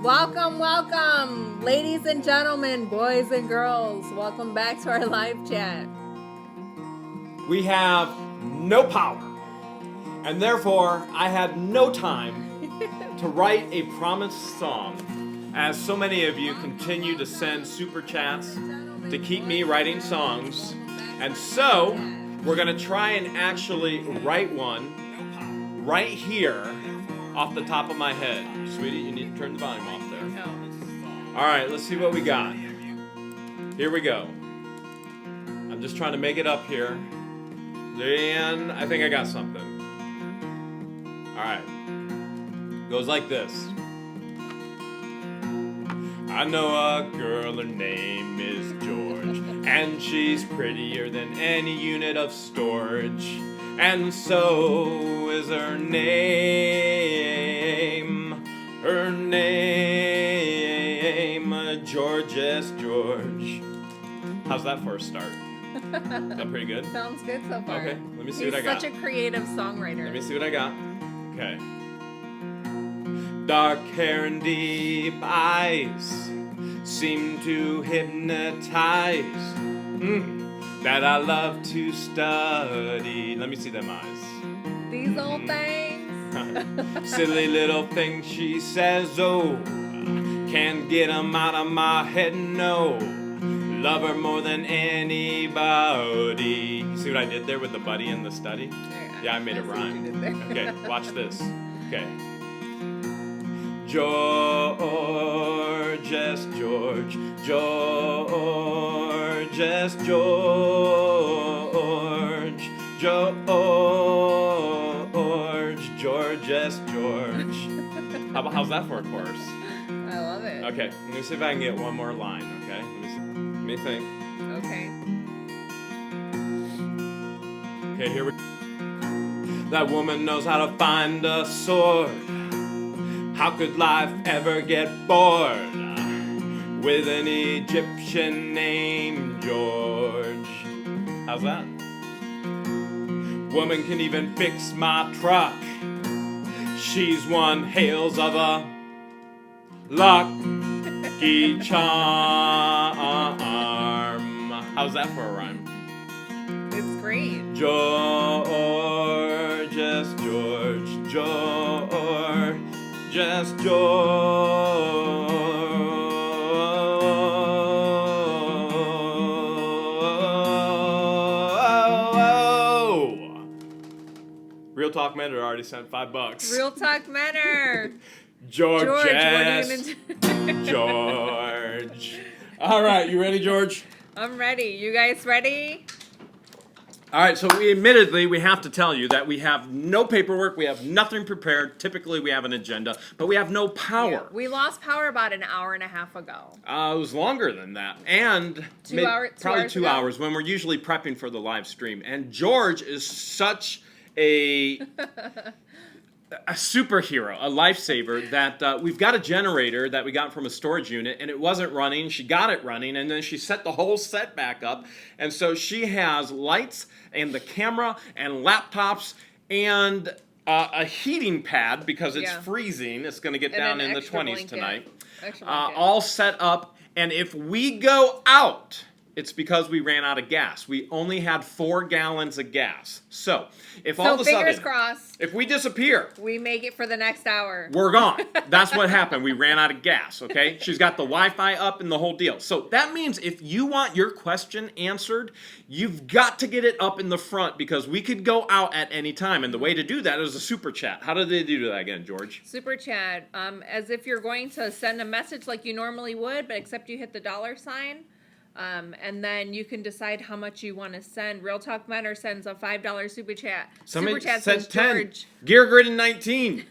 Welcome, welcome, ladies and gentlemen, boys and girls. Welcome back to our live chat. We have no power, and therefore I had no time to write a promised song, as so many of you continue to send super chats to keep me writing songs. And so we're going to try and actually write one right here off the top of my head. Sweetie, you need to turn the volume off there. All right, let's see what we got. Here we go. I'm just trying to make it up here. And I think I got something. All right. Goes like this. I know a girl, her name is George, and she's prettier than any unit of storage. And so is her name. Her name, George. How's that for a start? Is that pretty good? Sounds good so far. Okay, let me see what I got. He's such a creative songwriter. Let me see what I got. Okay. Dark hair and deep eyes seem to hypnotize. That I love to study. Let me see them eyes. These old things. Silly little things she says, oh, can't get them out of my head, no. Love her more than anybody. See what I did there with the buddy and the study? Yeah, I made it rhyme. Okay, watch this. Okay. George, yes, George. George, yes, George. George, yes, George. How's that for a chorus? I love it. Okay, let me see if I can get one more line, okay? Let me think. Okay. Okay, here we go. That woman knows how to find a sword. How could life ever get bored with an Egyptian named George? How's that? Woman can even fix my truck. She's one Hales of a lucky charm. How's that for a rhyme? It's great. George, yes, George. George, yes, George. Real Talk Mentor already sent $5. Real Talk Mentor. George, what yes. are you gonna do? George. All right, you ready, George? I'm ready. You guys ready? All right, so we have to tell you that we have no paperwork, we have nothing prepared. Typically, we have an agenda, but we have no power. Yeah, we lost power about an hour and a half ago. It was longer than that, and probably 2 hours when we're usually prepping for the live stream. And George is such a superhero, a lifesaver, that we've got a generator that we got from a storage unit, and it wasn't running. She got it running, and then she set the whole set back up. And so she has lights and the camera and laptops and a heating pad because it's freezing. It's going to get down in the 20s tonight. All set up. And if we go out, it's because we ran out of gas. We only had 4 gallons of gas. So, if all of a sudden, crossed, if we disappear, we make it for the next hour. We're gone. That's what happened. We ran out of gas, okay? She's got the Wi-Fi up and the whole deal. So that means if you want your question answered, you've got to get it up in the front because we could go out at any time. And the way to do that is a super chat. How do they do that again, George? Super chat, as if you're going to send a message like you normally would, but except you hit the $sign. And then you can decide how much you want to send. Real Talk Mentor sends a $5 super chat. Somebody super chat says says 10. George. Gear Grid 19.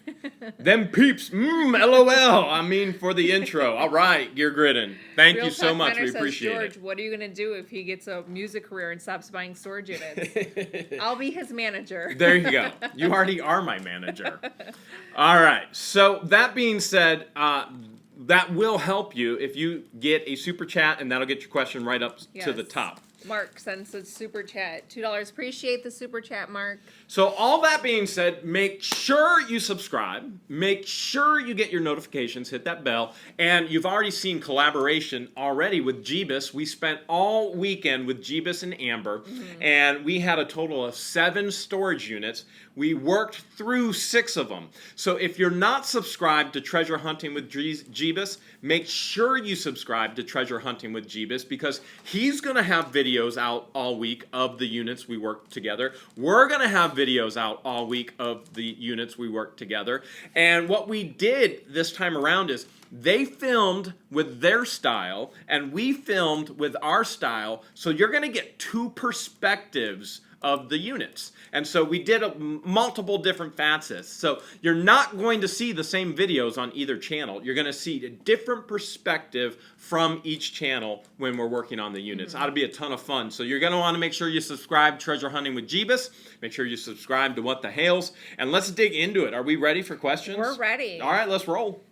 Them peeps. LOL. I mean, for the intro. All right, Gear Gridden. Thank you so much. We appreciate George, it. what are you going to do if he gets a music career and stops buying storage units? I'll be his manager. There you go. You already are my manager. All right. So that being said, that will help you if you get a super chat, and that'll get your question right up to the top. Mark sends a super chat, $2. Appreciate the super chat, Mark. So all that being said, make sure you subscribe. Make sure you get your notifications, hit that bell. And you've already seen collaboration already with Jeebus. We spent all weekend with Jeebus and Amber, and we had a total of 7 storage units. We worked through 6 of them. So if you're not subscribed to Treasure Hunting with Jeebus, make sure you subscribe to Treasure Hunting with Jeebus, because he's going to have videos out all week of the units we worked together. We're going to have videos out all week of the units we worked together. And what we did this time around is they filmed with their style and we filmed with our style. So you're going to get 2 perspectives of the units. And so we did multiple different facets. So you're not going to see the same videos on either channel. You're going to see a different perspective from each channel when we're working on the units. Ought to be a ton of fun. So you're going to want to make sure you subscribe to Treasure Hunting with Jeebus. Make sure you subscribe to What the Hales. And let's dig into it. Are we ready for questions? We're ready. All right, let's roll.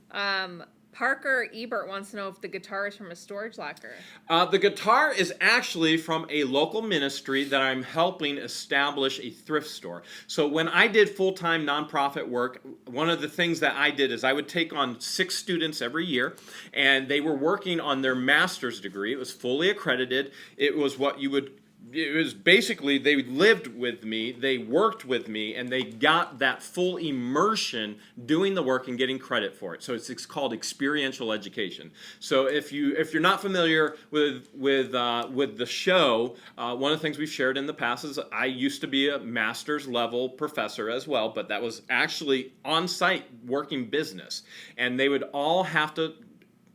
Parker Ebert wants to know if the guitar is from a storage locker. The guitar is actually from a local ministry that I'm helping establish a thrift store. So when I did full-time nonprofit work, one of the things that I did is I would take on 6 students every year, and they were working on their master's degree. It was fully accredited. It was what you would... It was basically, they lived with me, they worked with me, and they got that full immersion doing the work and getting credit for it. So it's called experiential education. So if you're not familiar with the show, one of the things we've shared in the past is I used to be a master's level professor as well, but that was actually on-site working business, and they would all have to.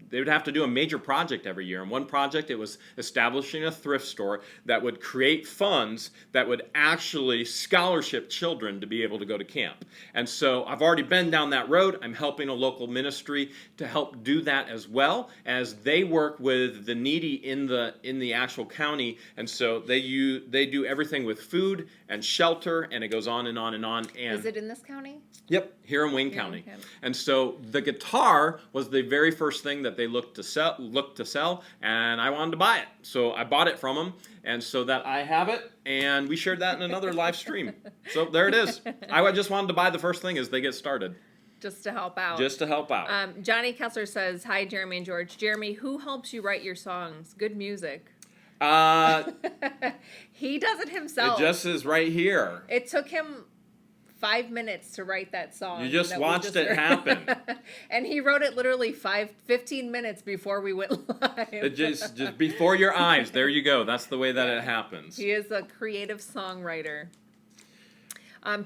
They would have to do a major project every year. And one project, it was establishing a thrift store that would create funds that would actually scholarship children to be able to go to camp. And so I've already been down that road. I'm helping a local ministry to help do that as well, as they work with the needy in the actual county. And so they do everything with food and shelter, and it goes on and on and on. And is it in this county? Yep, here in Wayne County. And so the guitar was the very first thing that they looked to sell, and I wanted to buy it. So I bought it from them, and so that I have it, and we shared that in another live stream. So there it is. I just wanted to buy the first thing as they get started. Just to help out. Just to help out. Johnny Kessler says, hi, Jeremy and George. Jeremy, who helps you write your songs? Good music. He does it himself. It just is right here. It took him 5 minutes to write that song. You just watched it happen. And he wrote it literally 15 minutes before we went live. It just before your eyes. There you go. That's the way that it happens. He is a creative songwriter.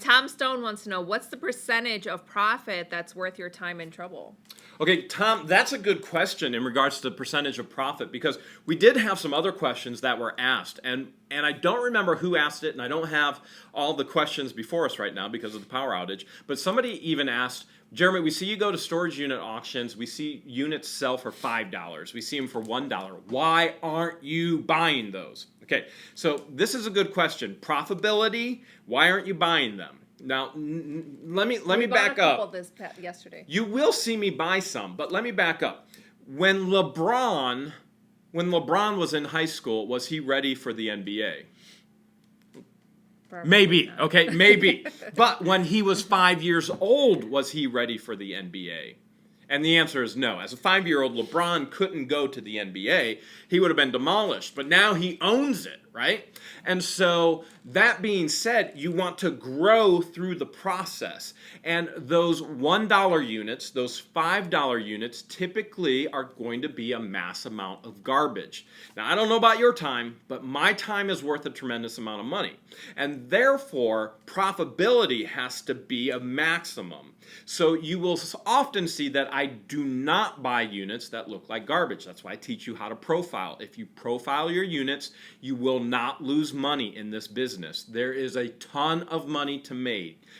Tom Stone wants to know, what's the percentage of profit that's worth your time and trouble? Okay, Tom, that's a good question in regards to percentage of profit, because we did have some other questions that were asked, and I don't remember who asked it, and I don't have all the questions before us right now because of the power outage, but somebody even asked, Jeremy, we see you go to storage unit auctions, we see units sell for $5, we see them for $1. Why aren't you buying those? Okay, so this is a good question. Profitability, why aren't you buying them? Now, let me back up. Yesterday. You will see me buy some, but let me back up. When LeBron was in high school, was he ready for the NBA? Maybe, okay, maybe. But when he was 5 years old, was he ready for the NBA? And the answer is no. As a 5-year-old, LeBron couldn't go to the NBA. He would have been demolished. But now he owns it, right? And so that being said, you want to grow through the process. And those $1 units, those $5 units, typically are going to be a mass amount of garbage. Now, I don't know about your time, but my time is worth a tremendous amount of money. And therefore, profitability has to be a maximum. So you will often see that I do not buy units that look like garbage. That's why I teach you how to profile. If you profile your units, you will not lose money in this business. There is a ton of money to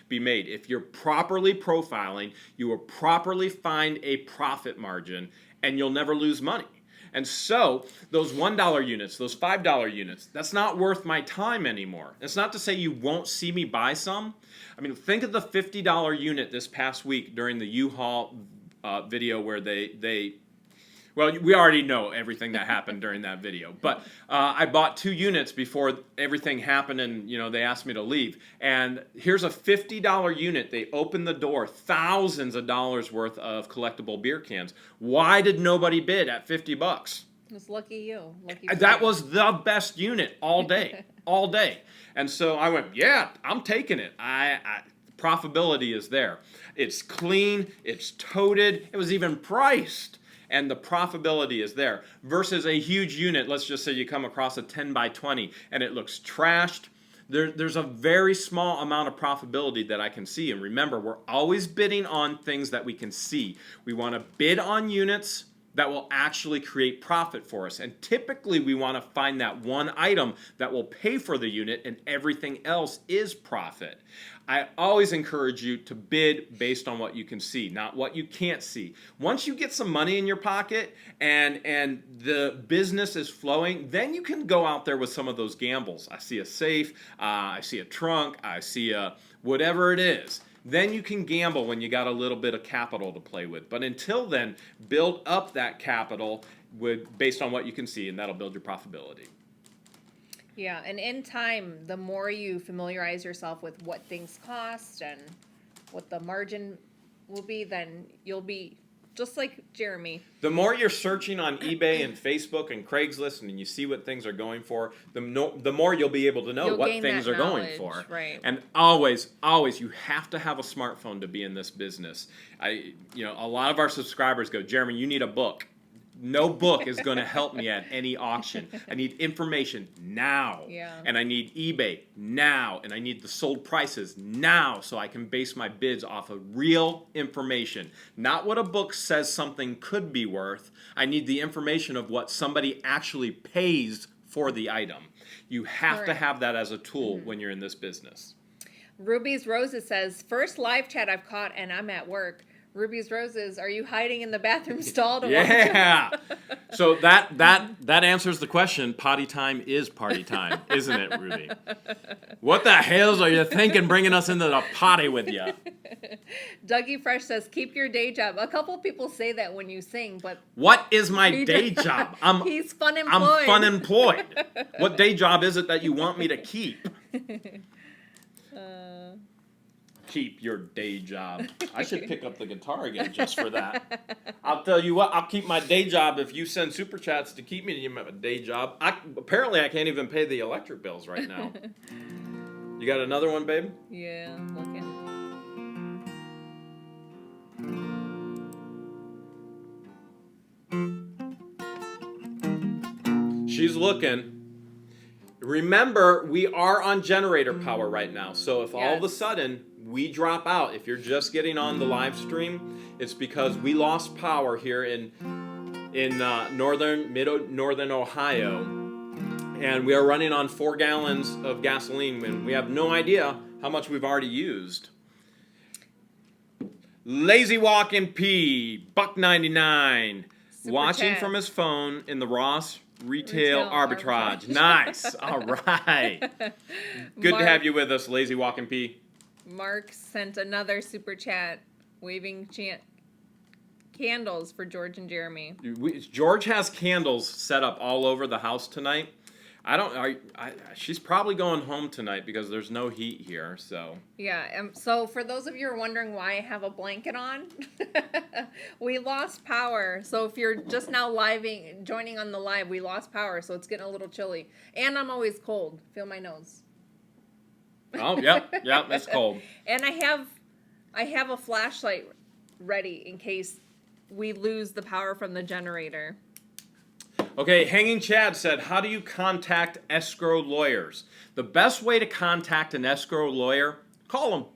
be made. If you're properly profiling, you will properly find a profit margin, and you'll never lose money. And so those $1 units, those $5 units, that's not worth my time anymore. It's not to say you won't see me buy some. I mean, think of the $50 unit this past week during the U-Haul video where Well, we already know everything that happened during that video. But I bought 2 units before everything happened, and they asked me to leave. And here's a $50 unit. They opened the door, thousands of dollars worth of collectible beer cans. Why did nobody bid at $50? It's lucky you. That was the best unit all day, all day. And so I went, yeah, I'm taking it. Profitability is there. It's clean. It's toted. It was even priced. And the profitability is there. Versus a huge unit, let's just say you come across a 10 by 20 and it looks trashed. There's a very small amount of profitability that I can see. And remember, we're always bidding on things that we can see. We want to bid on units that will actually create profit for us. And typically we want to find that one item that will pay for the unit and everything else is profit. I always encourage you to bid based on what you can see, not what you can't see. Once you get some money in your pocket and the business is flowing, then you can go out there with some of those gambles. I see a safe, I see a trunk, I see a whatever it is. Then you can gamble when you got a little bit of capital to play with. But until then, build up that capital based on what you can see, and that'll build your profitability. Yeah, and in time, the more you familiarize yourself with what things cost and what the margin will be, then you'll be just like Jeremy. The more you're searching on eBay and Facebook and Craigslist and you see what things are going for, the more you'll be able to know what things are going for. Right. And always, you have to have a smartphone to be in this business. A lot of our subscribers go, Jeremy, you need a book. No book is going to help me at any auction. I need information now. Yeah. And I need eBay now. And I need the sold prices now so I can base my bids off of real information. Not what a book says something could be worth. I need the information of what somebody actually pays for the item. You have to have that as a tool when you're in this business. Ruby's Roses says, first live chat I've caught and I'm at work. Ruby's Roses, are you hiding in the bathroom stall to watch? Yeah. So that answers the question. Potty time is party time, isn't it, Ruby? What the Hales are you thinking bringing us into the potty with you? Dougie Fresh says, keep your day job. A couple people say that when you sing, but... What is my day job? He's fun employed. I'm fun employed. What day job is it that you want me to keep? Keep your day job. I should pick up the guitar again just for that. I'll tell you what, I'll keep my day job if you send super chats to keep me in my day job. Apparently I can't even pay the electric bills right now. You got another one, babe? Yeah, I'm looking. She's looking. Remember, we are on generator power right now. So if all of a sudden we drop out, if you're just getting on the live stream, it's because we lost power here in northern Ohio, and we are running on 4 gallons of gasoline, and we have no idea how much we've already used. Lazy Walking P, $1.99, watching chat. from his phone in the Ross Retail arbitrage. Nice. All right. Good to have you with us, Lazy Walking P. Mark sent another super chat, waving candles for George and Jeremy. George has candles set up all over the house tonight. She's probably going home tonight because there's no heat here. So yeah. So for those of you who are wondering why I have a blanket on, we lost power. So if you're just now joining on the live, we lost power. So it's getting a little chilly, and I'm always cold. Feel my nose. Oh, yep, it's cold. And I have a flashlight ready in case we lose the power from the generator. Okay, Hanging Chad said, how do you contact escrow lawyers? The best way to contact an escrow lawyer, call them.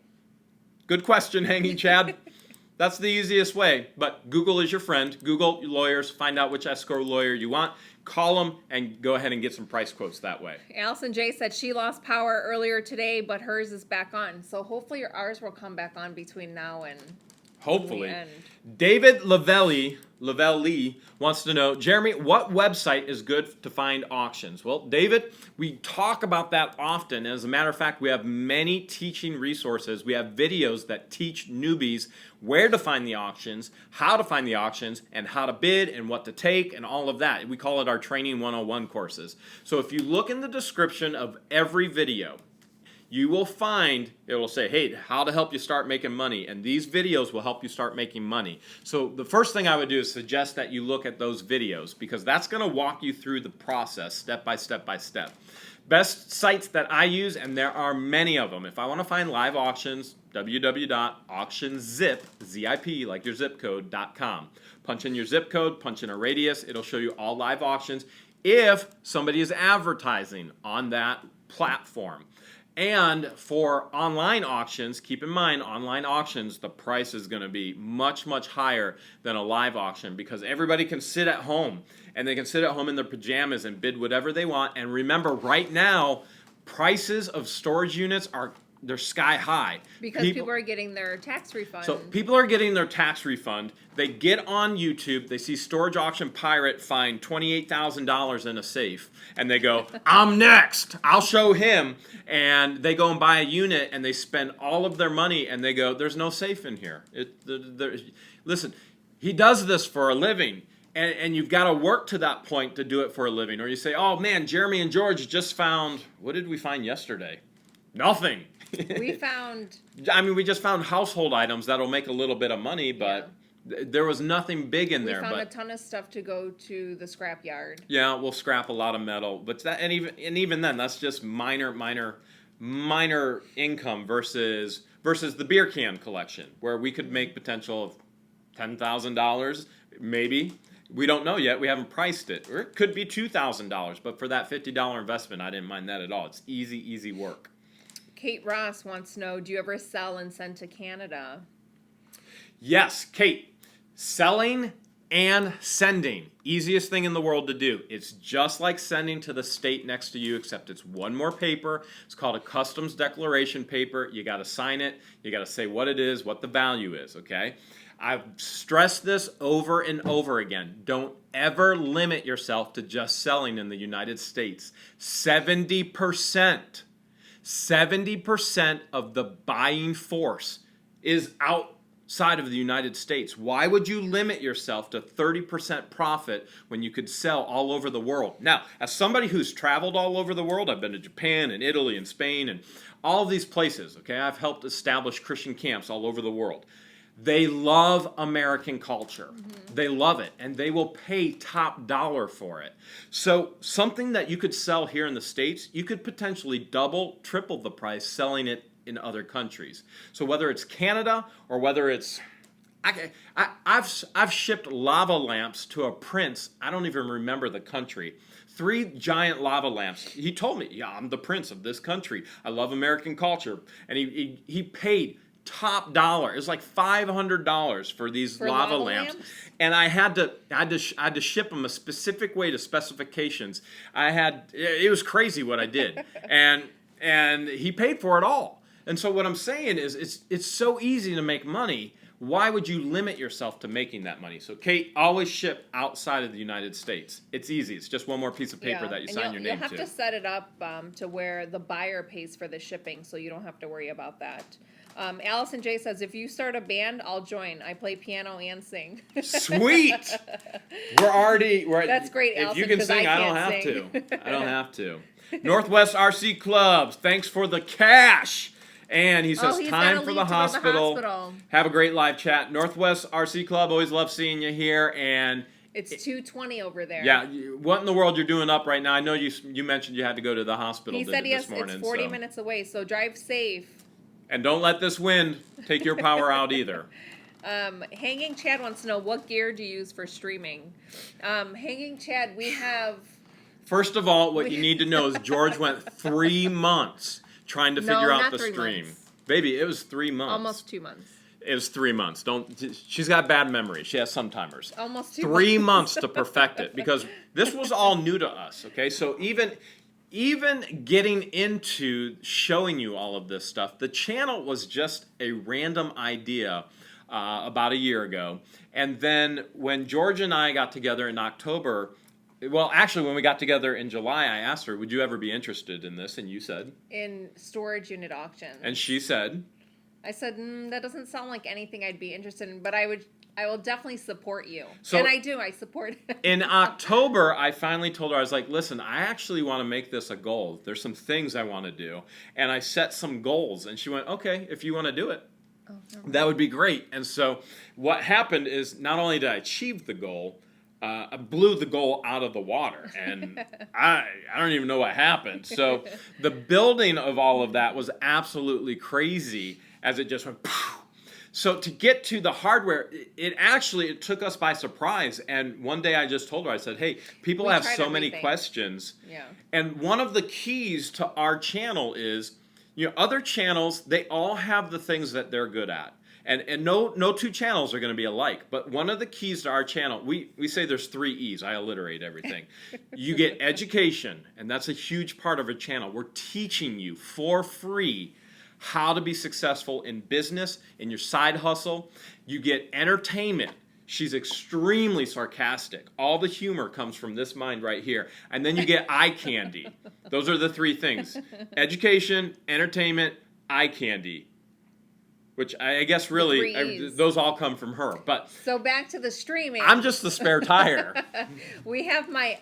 Good question, Hanging Chad. That's the easiest way, but Google is your friend. Google lawyers, find out which escrow lawyer you want. Call them and go ahead and get some price quotes that way. Allison J said she lost power earlier today, but hers is back on. So hopefully ours will come back on between now and Hopefully. end. David Lavelle wants to know, Jeremy, what website is good to find auctions? Well, David, we talk about that often. As a matter of fact, we have many teaching resources. We have videos that teach newbies where to find the auctions, how to find the auctions, and how to bid and what to take and all of that. We call it our Training 101 courses. So if you look in the description of every video, you will find, it will say, hey, how to help you start making money. And these videos will help you start making money. So the first thing I would do is suggest that you look at those videos, because that's going to walk you through the process step by step by step. Best sites that I use, and there are many of them. If I want to find live auctions, www.auctionzip, Z-I-P, like your zip code.com. Punch in your zip code, punch in a radius. It'll show you all live auctions if somebody is advertising on that platform. And for online auctions, keep in mind, online auctions, the price is going to be much, much higher than a live auction, because everybody can sit at home, and they can sit at home in their pajamas and bid whatever they want. And remember, right now, prices of storage units they're sky high. Because people are getting their tax refund. So people are getting their tax refund. They get on YouTube. They see Storage Auction Pirate find $28,000 in a safe. And they go, I'm next. I'll show him. And they go and buy a unit, and they spend all of their money. And they go, there's no safe in here. Listen, he does this for a living. And you've got to work to that point to do it for a living. Or you say, oh, man, Jeremy and George just found, what did we find yesterday? Nothing. We found... we just found household items that'll make a little bit of money, but there was nothing big in there. We found a ton of stuff to go to the scrap yard. Yeah, we'll scrap a lot of metal, but even then, that's just minor income versus the beer can collection, where we could make potential of $10,000, maybe. We don't know yet. We haven't priced it. Or it could be $2,000, but for that $50 investment, I didn't mind that at all. It's easy work. Kate Ross wants to know, do you ever sell and send to Canada? Yes, Kate. Selling and sending. Easiest thing in the world to do. It's just like sending to the state next to you, except it's one more paper. It's called a customs declaration paper. You got to sign it. You got to say what it is, what the value is, okay? I've stressed this over and over again. Don't ever limit yourself to just selling in the United States. 70% of the buying force is outside of the United States. Why would you limit yourself to 30% profit when you could sell all over the world? Now, as somebody who's traveled all over the world, I've been to Japan and Italy and Spain and all of these places, okay? I've helped establish Christian camps all over the world. They love American culture. Mm-hmm. They love it, and they will pay top dollar for it. So something that you could sell here in the States, you could potentially double, triple the price selling it in other countries. So whether it's Canada or whether it's... I've shipped lava lamps to a prince, I don't even remember the country. 3 giant lava lamps. He told me, yeah, I'm the prince of this country. I love American culture. And he paid top dollar. It was like $500 for these lava lamps. And I had to ship them a specific way to specifications. It was crazy what I did. and he paid for it all. And so what I'm saying is it's so easy to make money. Why would you limit yourself to making that money? So, Kate, always ship outside of the United States. It's easy. It's just one more piece of paper that you sign your name to. You'll have to set it up to where the buyer pays for the shipping, so you don't have to worry about that. Allison J says, if you start a band, I'll join. I play piano and sing. Sweet! That's great, Allison, if you can sing, I don't have to. I don't have to. Northwest RC Clubs, thanks for the cash. And he says, time for the hospital. Have a great live chat. Northwest RC Club, always love seeing you here. And it's 2:20 over there. Yeah, what in the world you're doing up right now? I know you mentioned you had to go to the hospital this morning. He said, it's 40 minutes away, so drive safe. And don't let this wind take your power out either. Hanging Chad wants to know, what gear do you use for streaming? Hanging Chad, we have... First of all, what you need to know is George went 3 months trying to figure out the stream. Months. Baby, it was 3 months. Almost 2 months. It was 3 months. She's got bad memory. She has some timers. Almost 2 3 months to perfect it, because this was all new to us, okay? So even getting into showing you all of this stuff, the channel was just a random idea about a year ago. And then when George and I got together in October, well, actually, when we got together in July, I asked her, would you ever be interested in this? And you said? In storage unit auctions. And she said? I said, that doesn't sound like anything I'd be interested in, but I will definitely support you. So, and I do. I support In October, I finally told her, I was like, listen, I actually want to make this a goal. There's some things I want to do. And I set some goals. And she went, okay, if you want to do it, that would be great. And so what happened is not only did I achieve the goal, I blew the goal out of the water, and I don't even know what happened. So the building of all of that was absolutely crazy as it just went poof. So to get to the hardware, it took us by surprise. And one day I just told her, I said, hey, people have so many questions. Yeah. And one of the keys to our channel is, other channels, they all have the things that they're good at. And no two channels are going to be alike. But one of the keys to our channel, we say there's 3 E's. I alliterate everything. You get education, and that's a huge part of our channel. We're teaching you for free how to be successful in business, in your side hustle. You get entertainment. She's extremely sarcastic. All the humor comes from this mind right here. And then you get eye candy. Those are the 3 things. Education, entertainment, eye candy. Which I guess really, those all come from her. But so back to the streaming. I'm just the spare tire. we have my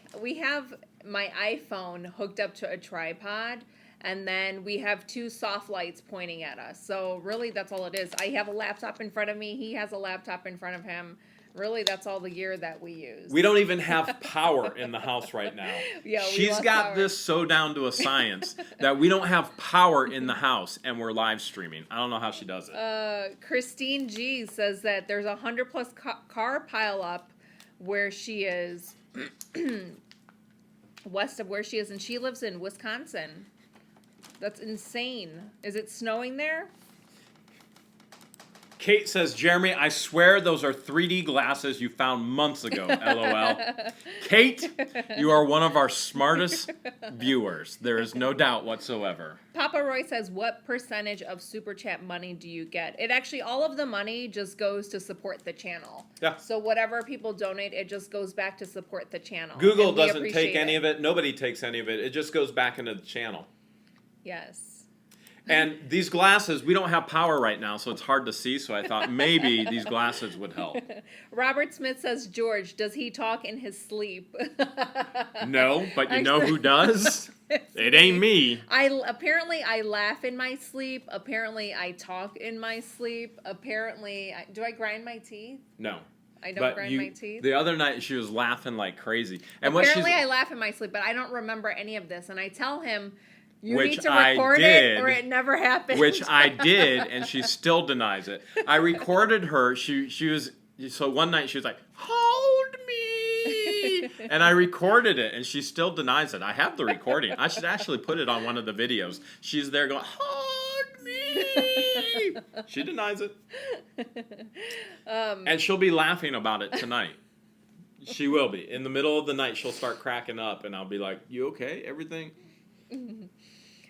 iPhone hooked up to a tripod, and then we have 2 soft lights pointing at us. So really, that's all it is. I have a laptop in front of me. He has a laptop in front of him. Really, that's all the gear that we use. We don't even have power in the house right now. Yeah, She's got this so down to a science that we don't have power in the house, and we're live streaming. I don't know how she does it. Christine G says that there's 100+ car pile up where she is, west of where she is, and she lives in Wisconsin. That's insane. Is it snowing there? Kate says, Jeremy, I swear those are 3D glasses you found months ago, LOL. Kate, you are one of our smartest viewers. There is no doubt whatsoever. Papa Roy says, what percentage of Super Chat money do you get? It actually, all of the money just goes to support the channel. Yeah. So whatever people donate, it just goes back to support the channel. Google doesn't take any of it. Nobody takes any of it. It just goes back into the channel. Yes. And these glasses, we don't have power right now, so it's hard to see, so I thought maybe these glasses would help. Robert Smith says, George, does he talk in his sleep? No, but you know who does? It ain't me. Apparently I laugh in my sleep. Apparently I talk in my sleep. Apparently, do I grind my teeth? No. I don't grind my teeth. The other night she was laughing like crazy. And apparently I laugh in my sleep, but I don't remember any of this. And I tell him, you need to record it or it never happened. Which I did, and she still denies it. I recorded her. She was, so one night she was like, hold me. And I recorded it, and she still denies it. I have the recording. I should actually put it on one of the videos. She's there going, hold me. She denies it. And she'll be laughing about it tonight. She will be. In the middle of the night, she'll start cracking up, and I'll be like, you okay? Everything?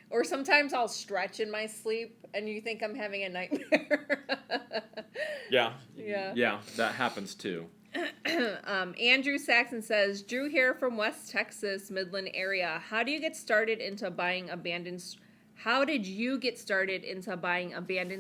Or sometimes I'll stretch in my sleep and you think I'm having a nightmare. Yeah, that happens too. Andrew Saxon says, Drew here from West Texas, Midland area. How did you get started into buying abandoned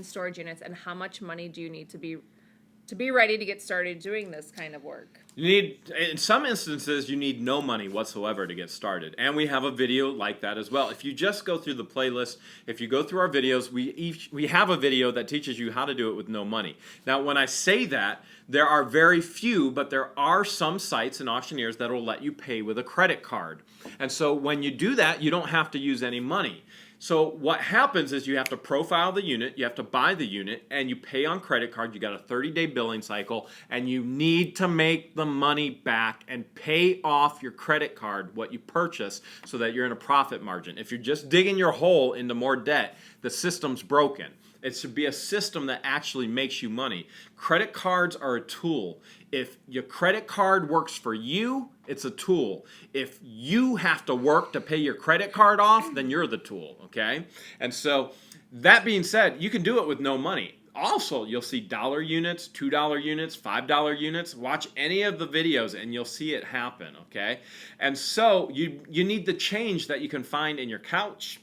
storage units, and how much money do you need to be ready to get started doing this kind of work? In some instances, you need no money whatsoever to get started. And we have a video like that as well. If you just go through the playlist, if you go through our videos, we have a video that teaches you how to do it with no money. Now, when I say that, there are very few, but there are some sites and auctioneers that will let you pay with a credit card. And so when you do that, you don't have to use any money. So what happens is you have to profile the unit, you have to buy the unit, and you pay on credit card. You got a 30-day billing cycle, and you need to make the money back and pay off your credit card, what you purchase, so that you're in a profit margin. If you're just digging your hole into more debt, the system's broken. It should be a system that actually makes you money. Credit cards are a tool. If your credit card works for you, it's a tool. If you have to work to pay your credit card off, then you're the tool, okay? And so, that being said, you can do it with no money. also, you'll see dollar units, $2 units, $5 units. Watch any of the videos and you'll see it happen, okay? And so you need the change that you can find in your couch,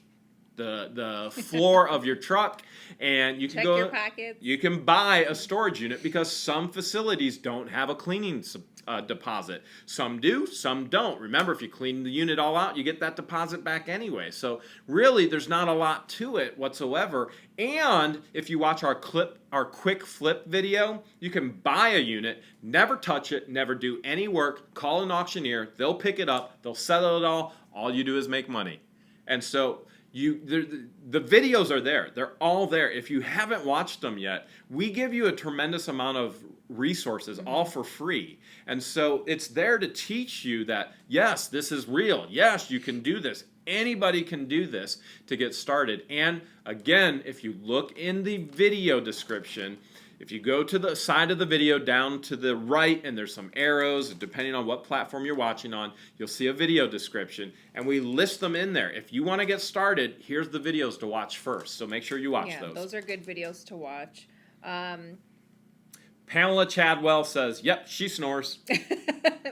the floor of your truck, and you can Check go. your pockets. You can buy a storage unit because some facilities don't have a cleaning deposit. Some do, some don't. Remember, if you clean the unit all out, you get that deposit back anyway. So really, there's not a lot to it whatsoever. And if you watch our quick flip video, you can buy a unit, never touch it, never do any work, call an auctioneer, they'll pick it up, they'll settle it all you do is make money. And so the videos are there. They're all there. If you haven't watched them yet, we give you a tremendous amount of resources, all for free. And so it's there to teach you that, yes, this is real. Yes, you can do this. Anybody can do this to get started. And again, if you look in the video description, if you go to the side of the video down to the right and there's some arrows, depending on what platform you're watching on, you'll see a video description and we list them in there. If you want to get started, here's the videos to watch first. So make sure you watch those. Those are good videos to watch. Pamela Chadwell says, yep, she snores.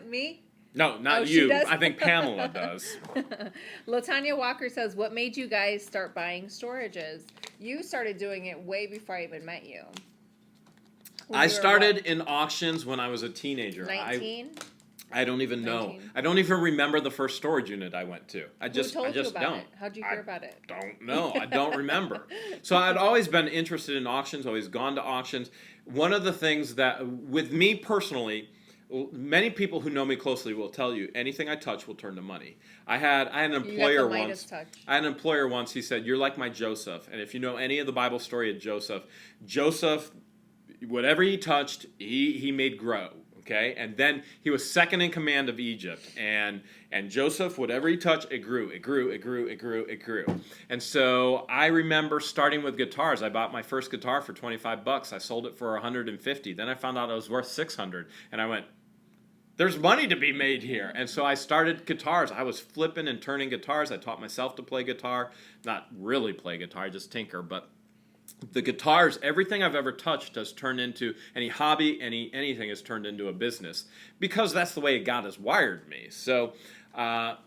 Me? No, not she you. does? I think Pamela does. Latanya Walker says, what made you guys start buying storages? You started doing it way before I even met you. I started in auctions when I was a teenager. 19? I don't even 19. know. I don't even remember the first storage unit I went to. I just you about don't. It? How'd you hear about it? Don't know. I don't remember. So I'd always been interested in auctions, always gone to auctions. One of the things that, with me personally, many people who know me closely will tell you anything I touch will turn to money. I had an employer once. I had an employer once. He said, "You're like my Joseph." And if you know any of the Bible story of Joseph, whatever he touched, he made grow. Okay, and then he was second in command of Egypt, and Joseph, whatever he touched, it grew. And so I remember starting with guitars. I bought my first guitar for $25. I sold it for $150. Then I found out it was worth $600, and I went, "There's money to be made here." And so I started guitars. I was flipping and turning guitars. I taught myself to play guitar, not really play guitar, just tinker, but the guitars, everything I've ever touched has turned into, any hobby, anything has turned into a business, because that's the way God has wired me. So how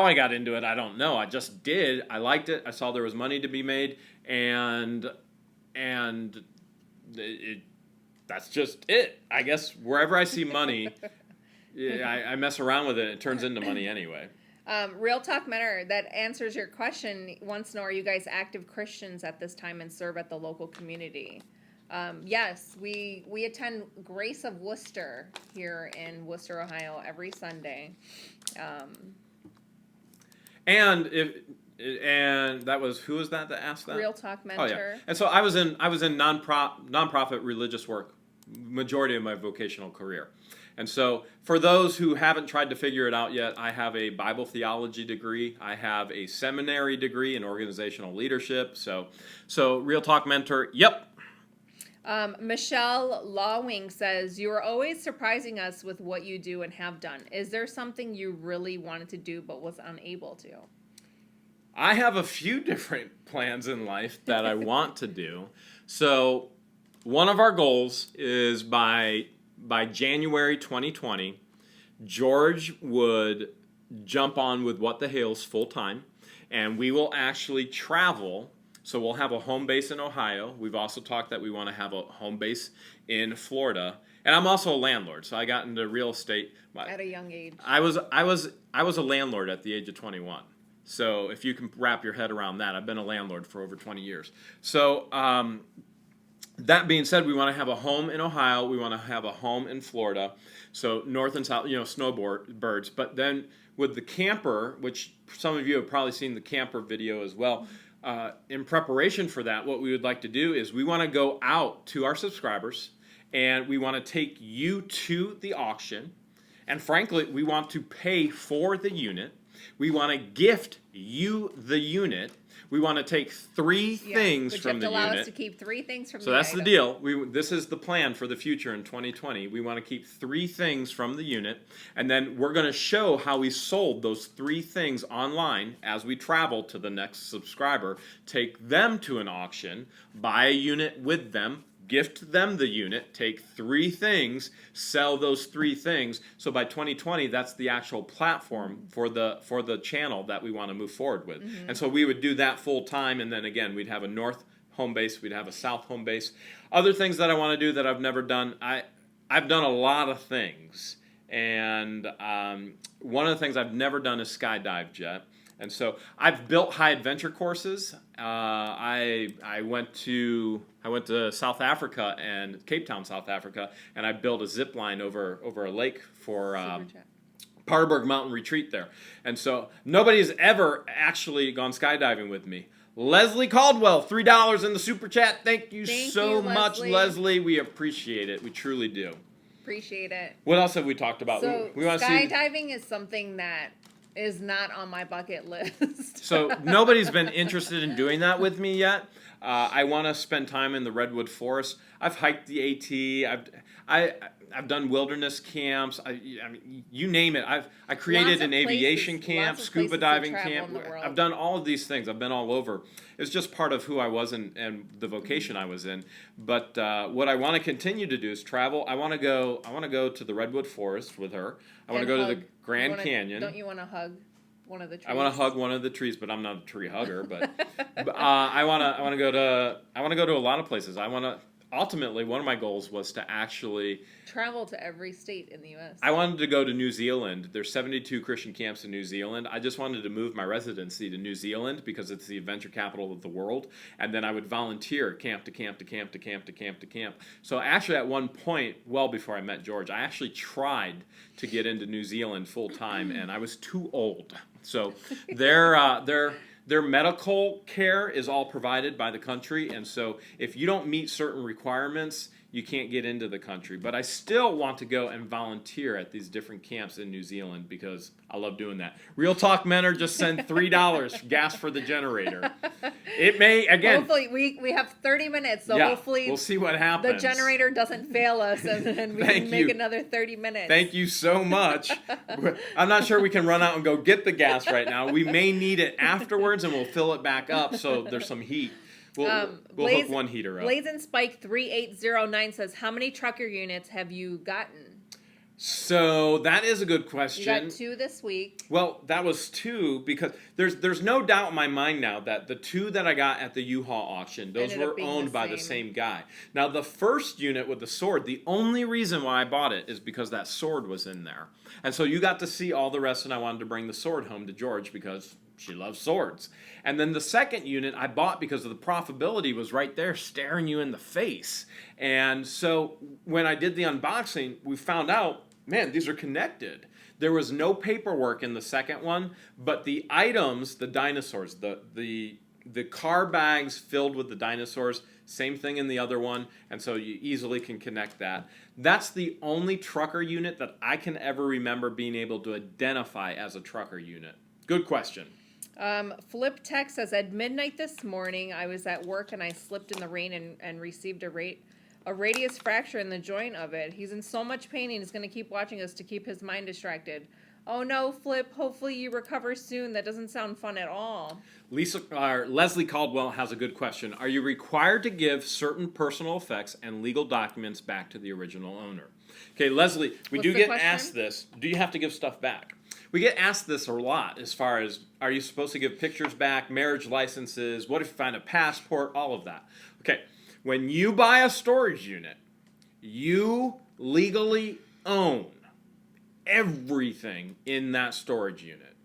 I got into it, I don't know. I just did. I liked it. I saw there was money to be made, and that's just it. I guess wherever I see money, I mess around with it. It turns into money anyway. Real Talk Mentor, that answers your question. Wants to know, are you guys active Christians at this time and serve at the local community? Yes, we attend Grace of Wooster here in Wooster, Ohio, every Sunday. And that was, who was that asked that? Real Talk Mentor. Oh, yeah. And so I was in nonprofit religious work majority of my vocational career. And so for those who haven't tried to figure it out yet, I have a Bible theology degree. I have a seminary degree in organizational leadership. So Real Talk Mentor, yep. Michelle Lawing says, you are always surprising us with what you do and have done. Is there something you really wanted to do but was unable to? I have a few different plans in life that I want to do. So one of our goals is by January 2020, George would jump on with What the Hales full time, and we will actually travel. So we'll have a home base in Ohio. We've also talked that we want to have a home base in Florida. And I'm also a landlord, so I got into real estate at a young age. I was a landlord at the age of 21. So if you can wrap your head around that, I've been a landlord for over 20 years. So that being said, we want to have a home in Ohio. We want to have a home in Florida. So north and south, snowbirds. But then with the camper, which some of you have probably seen the camper video as well, in preparation for that, what we would like to do is we want to go out to our subscribers and we want to take you to the auction. And frankly, we want to pay for the unit. We want to gift you the unit. We want to take three things but from the you have to allow unit. us to keep 3 things from So the that's item. the deal. This is the plan for the future in 2020. We want to keep 3 things from the unit, and then we're going to show how we sold those 3 things online as we travel to the next subscriber, take them to an auction, buy a unit with them, gift them the unit, take 3 things, sell those 3 things. So by 2020, that's the actual platform for the channel that we want to move forward with. And so we would do that full time, and then again, we'd have a north home base, we'd have a south home base. Other things that I want to do that I've never done, I've done a lot of things, and one of the things I've never done is skydive yet. And so I've built high adventure courses. I went to South Africa and Cape Town, South Africa, and I built a zip line over a lake for Paardeberg Mountain Retreat there. And so nobody's ever actually gone skydiving with me. Leslie Caldwell, $3 in the super chat. Thank you so much, Leslie. We appreciate it. We truly do. Appreciate it. What else have we talked about? So we want to skydiving is something that is not on my bucket list. So nobody's been interested in doing that with me yet. I want to spend time in the redwood forest. I've hiked the AT. I've done wilderness camps. I mean, you name it. I created an aviation camp, scuba diving camp. I've done all of these things. I've been all over. It's just part of who I was and the vocation I was in. But what I want to continue to do is travel. I want to go to the redwood forest with her. I want to go to the Grand Canyon. Don't you want to hug one of the trees? I want to hug one of the trees, but I'm not a tree hugger. But I want to go to a lot of places. Ultimately, one of my goals was to actually travel to every state in the U.S. I wanted to go to New Zealand. There's 72 Christian camps in New Zealand. I just wanted to move my residency to New Zealand because it's the adventure capital of the world. And then I would volunteer camp to camp to camp to camp to camp to camp. So actually at one point, well before I met George, I actually tried to get into New Zealand full time, and I was too old. So their medical care is all provided by the country, and so if you don't meet certain requirements, you can't get into the country. But I still want to go and volunteer at these different camps in New Zealand because I love doing that. Real Talk Menor just sent $3 gas for the generator. It may, again... Hopefully, we have 30 minutes, so hopefully we'll see what happens. The generator doesn't fail us, and we can make another 30 minutes. Thank you so much. I'm not sure we can run out and go get the gas right now. We may need it afterwards, and we'll fill it back up so there's some heat. We'll hook one heater up. Blazin' Spike 3809 says, how many trucker units have you gotten? So that is a good question. You got 2 this week. Well, that was 2 because there's no doubt in my mind now that the 2 that I got at the U-Haul auction, those were owned by the same guy. Now, the first unit with the sword, the only reason why I bought it is because that sword was in there. And so you got to see all the rest, and I wanted to bring the sword home to George because she loves swords. And then the second unit I bought because of the profitability was right there staring you in the face. And so when I did the unboxing, we found out, man, these are connected. There was no paperwork in the second one, but the items, the dinosaurs, the car bags filled with the dinosaurs, same thing in the other one, and so you easily can connect that. That's the only trucker unit that I can ever remember being able to identify as a trucker unit. Good question. Flip Tech says, at midnight this morning, I was at work and I slipped in the rain and received a radius fracture in the joint of it. He's in so much pain and he's going to keep watching us to keep his mind distracted. Oh no, Flip, hopefully you recover soon. That doesn't sound fun at all. Leslie Caldwell has a good question. Are you required to give certain personal effects and legal documents back to the original owner? Okay, Leslie, we do get asked this. Do you have to give stuff back? We get asked this a lot as far as, are you supposed to give pictures back, marriage licenses, what if you find a passport, all of that. Okay, when you buy a storage unit, you legally own everything in that storage unit.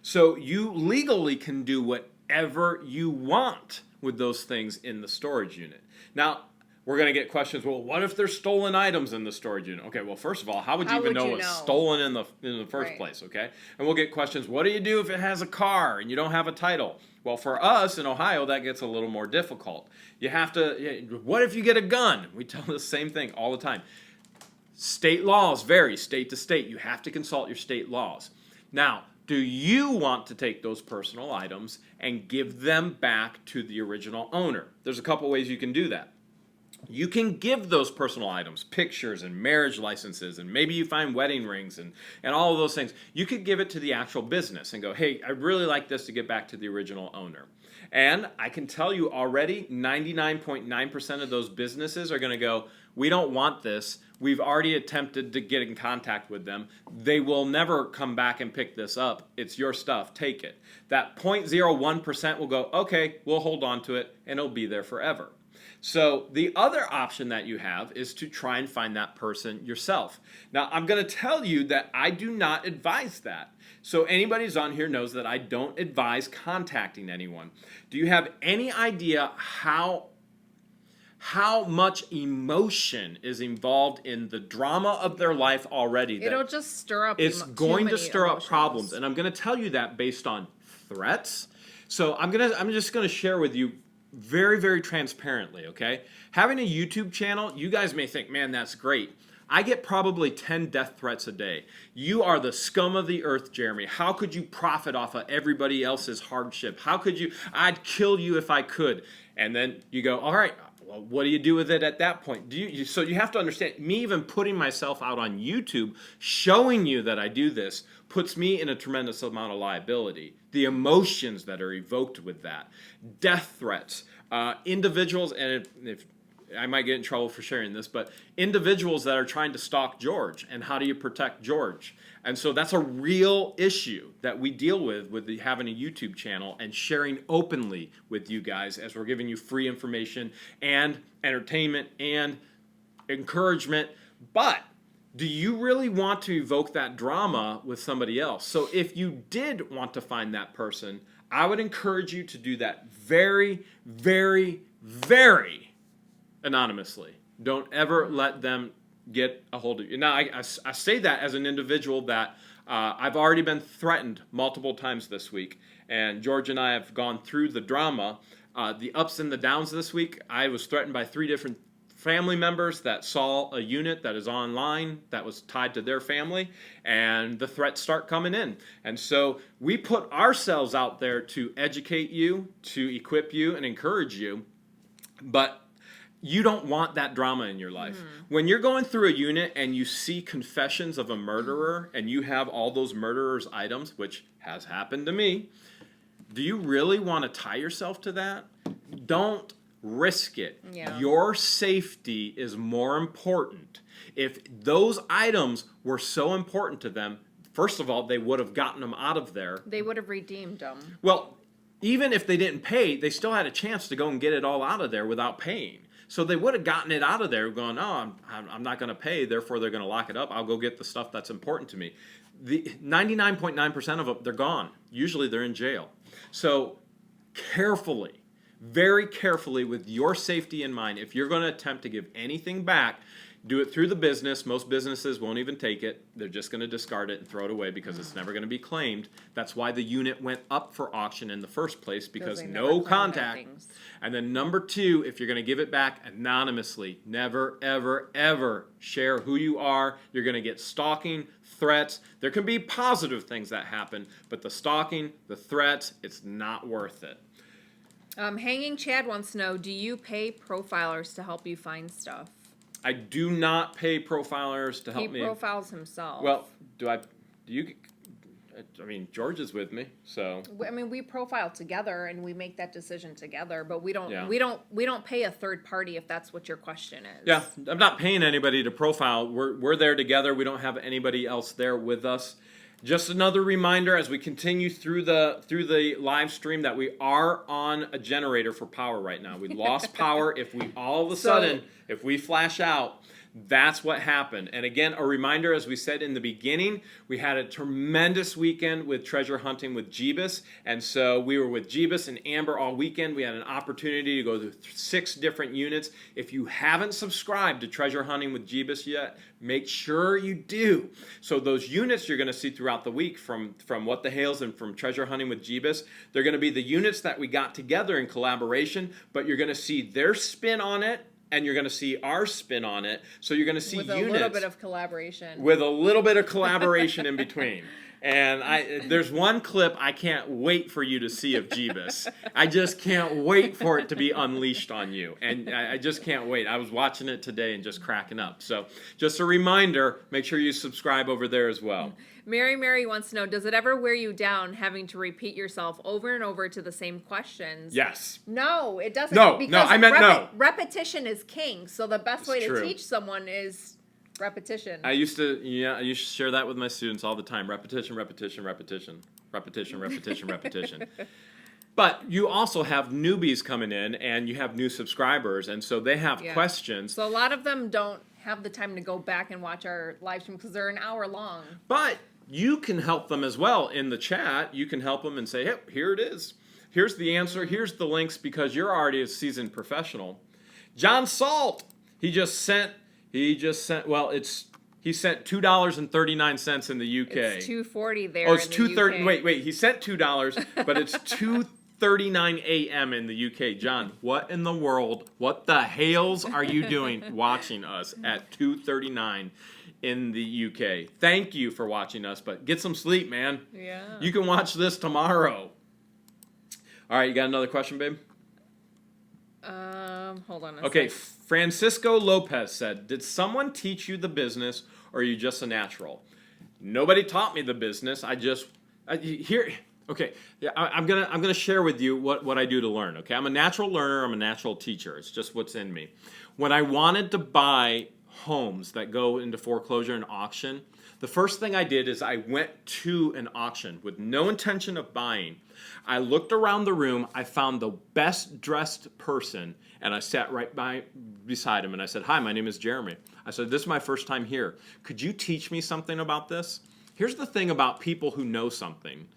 So you legally can do whatever you want with those things in the storage unit. Now, we're going to get questions, well, what if there's stolen items in the storage unit? Okay, well, first of all, how would you even know what's stolen in the first place, okay? And we'll get questions, what do you do if it has a car and you don't have a title? Well, for us in Ohio, that gets a little more difficult. You have to, what if you get a gun? We tell the same thing all the time. State laws vary state to state. You have to consult your state laws. Now, do you want to take those personal items and give them back to the original owner? There's a couple ways you can do that. You can give those personal items, pictures and marriage licenses, and maybe you find wedding rings and all of those things. You could give it to the actual business and go, hey, I'd really like this to get back to the original owner. And I can tell you already, 99.9% of those businesses are going to go, we don't want this. We've already attempted to get in contact with them. They will never come back and pick this up. It's your stuff. Take it. That 0.01% will go, okay, we'll hold on to it, and it'll be there forever. So the other option that you have is to try and find that person yourself. Now, I'm going to tell you that I do not advise that. So anybody who's on here knows that I don't advise contacting anyone. Do you have any idea how much emotion is involved in the drama of their life already? It'll just stir up. It's going to stir up problems, and I'm going to tell you that based on threats. So I'm just going to share with you very, very transparently, okay? Having a YouTube channel, you guys may think, man, that's great. I get probably 10 death threats a day. You are the scum of the earth, Jeremy. How could you profit off of everybody else's hardship? How could you? I'd kill you if I could. And then you go, all right, well, what do you do with it at that point? So you have to understand, me even putting myself out on YouTube, showing you that I do this, puts me in a tremendous amount of liability. The emotions that are evoked with that. Death threats. Individuals, and if I might get in trouble for sharing this, but individuals that are trying to stalk George, and how do you protect George? And so that's a real issue that we deal with having a YouTube channel and sharing openly with you guys as we're giving you free information and entertainment and encouragement. But do you really want to evoke that drama with somebody else? So if you did want to find that person, I would encourage you to do that very, very, very anonymously. Don't ever let them get a hold of you. Now, I say that as an individual that I've already been threatened multiple times this week, and George and I have gone through the drama, the ups and the downs this week. I was threatened by 3 different family members that saw a unit that is online that was tied to their family, and the threats start coming in. And so we put ourselves out there to educate you, to equip you, and encourage you, but you don't want that drama in your life. When you're going through a unit and you see confessions of a murderer and you have all those murderer's items, which has happened to me, do you really want to tie yourself to that? Don't risk it. Yeah. Your safety is more important. If those items were so important to them, first of all, they would have gotten them out of there. They would have redeemed them. Well, even if they didn't pay, they still had a chance to go and get it all out of there without paying. So they would have gotten it out of there going, oh, I'm not going to pay, therefore they're going to lock it up. I'll go get the stuff that's important to me. The 99.9% of them, they're gone. Usually they're in jail. So carefully, very carefully, with your safety in mind, if you're going to attempt to give anything back, do it through the business. Most businesses won't even take it. They're just going to discard it and throw it away because it's never going to be claimed. That's why the unit went up for auction in the first place, because no contact. And then number 2, if you're going to give it back anonymously, never, ever, ever share who you are. You're going to get stalking, threats. There can be positive things that happen, but the stalking, the threats, it's not worth it. Hanging Chad wants to know, do you pay profilers to help you find stuff? I do not pay profilers to help me. He profiles himself. Well, do you? I mean, George is with me, so. I mean, we profile together and we make that decision together, but we don't. Yeah. We don't pay a third party if that's what your question is. Yeah, I'm not paying anybody to profile. We're there together. We don't have anybody else there with us. Just another reminder as we continue through the live stream that we are on a generator for power right now. We lost power. If we all of a sudden, if we flash out, that's what happened. And again, a reminder, as we said in the beginning, we had a tremendous weekend with treasure hunting with Jeebus. And so we were with Jeebus and Amber all weekend. We had an opportunity to go to 6 different units. If you haven't subscribed to Treasure Hunting with Jeebus yet, make sure you do. So those units you're going to see throughout the week from What the Hales and from Treasure Hunting with Jeebus, they're going to be the units that we got together in collaboration, but you're going to see their spin on it, and you're going to see our spin on it. So you're going to see with units. With a little bit of collaboration. With a little bit of collaboration in between. And there's one clip I can't wait for you to see of Jeebus. I just can't wait for it to be unleashed on you. And I just can't wait. I was watching it today and just cracking up. So just a reminder, make sure you subscribe over there as well. Mary wants to know, does it ever wear you down having to repeat yourself over and over to the same questions? Yes. No, it doesn't. No, I meant no. Repetition is king. So the best way to true. teach someone is repetition. I used to share that with my students all the time. Repetition. But you also have newbies coming in, and you have new subscribers, and so they have questions. So a lot of them don't have the time to go back and watch our live stream because they're an hour long. But you can help them as well in the chat. You can help them and say, hey, here it is. Here's the answer. Here's the links, because you're already a seasoned professional. John Salt, he sent $2.39 in the UK. It's $2.40 there. Oh, it's in the $2.30. UK. Wait, he sent $2, but it's 2:39 a.m. in the UK. John, what in the world? What the Hales are you doing watching us at 2:39 in the UK? Thank you for watching us, but get some sleep, man. Yeah. You can watch this tomorrow. All right, you got another question, babe? Hold on. Okay, Francisco Lopez said, "Did someone teach you the business, or are you just a natural?" Nobody taught me the business. Okay, yeah, I'm gonna share with you what I do to learn. Okay, I'm a natural learner. I'm a natural teacher. It's just what's in me. When I wanted to buy homes that go into foreclosure and auction, the first thing I did is I went to an auction with no intention of buying. I looked around the room. I found the best dressed person, and I sat right beside him, and I said, "Hi, my name is Jeremy." I said, "This is my first time here. Could you teach me something about this?" Here's the thing about people who know something.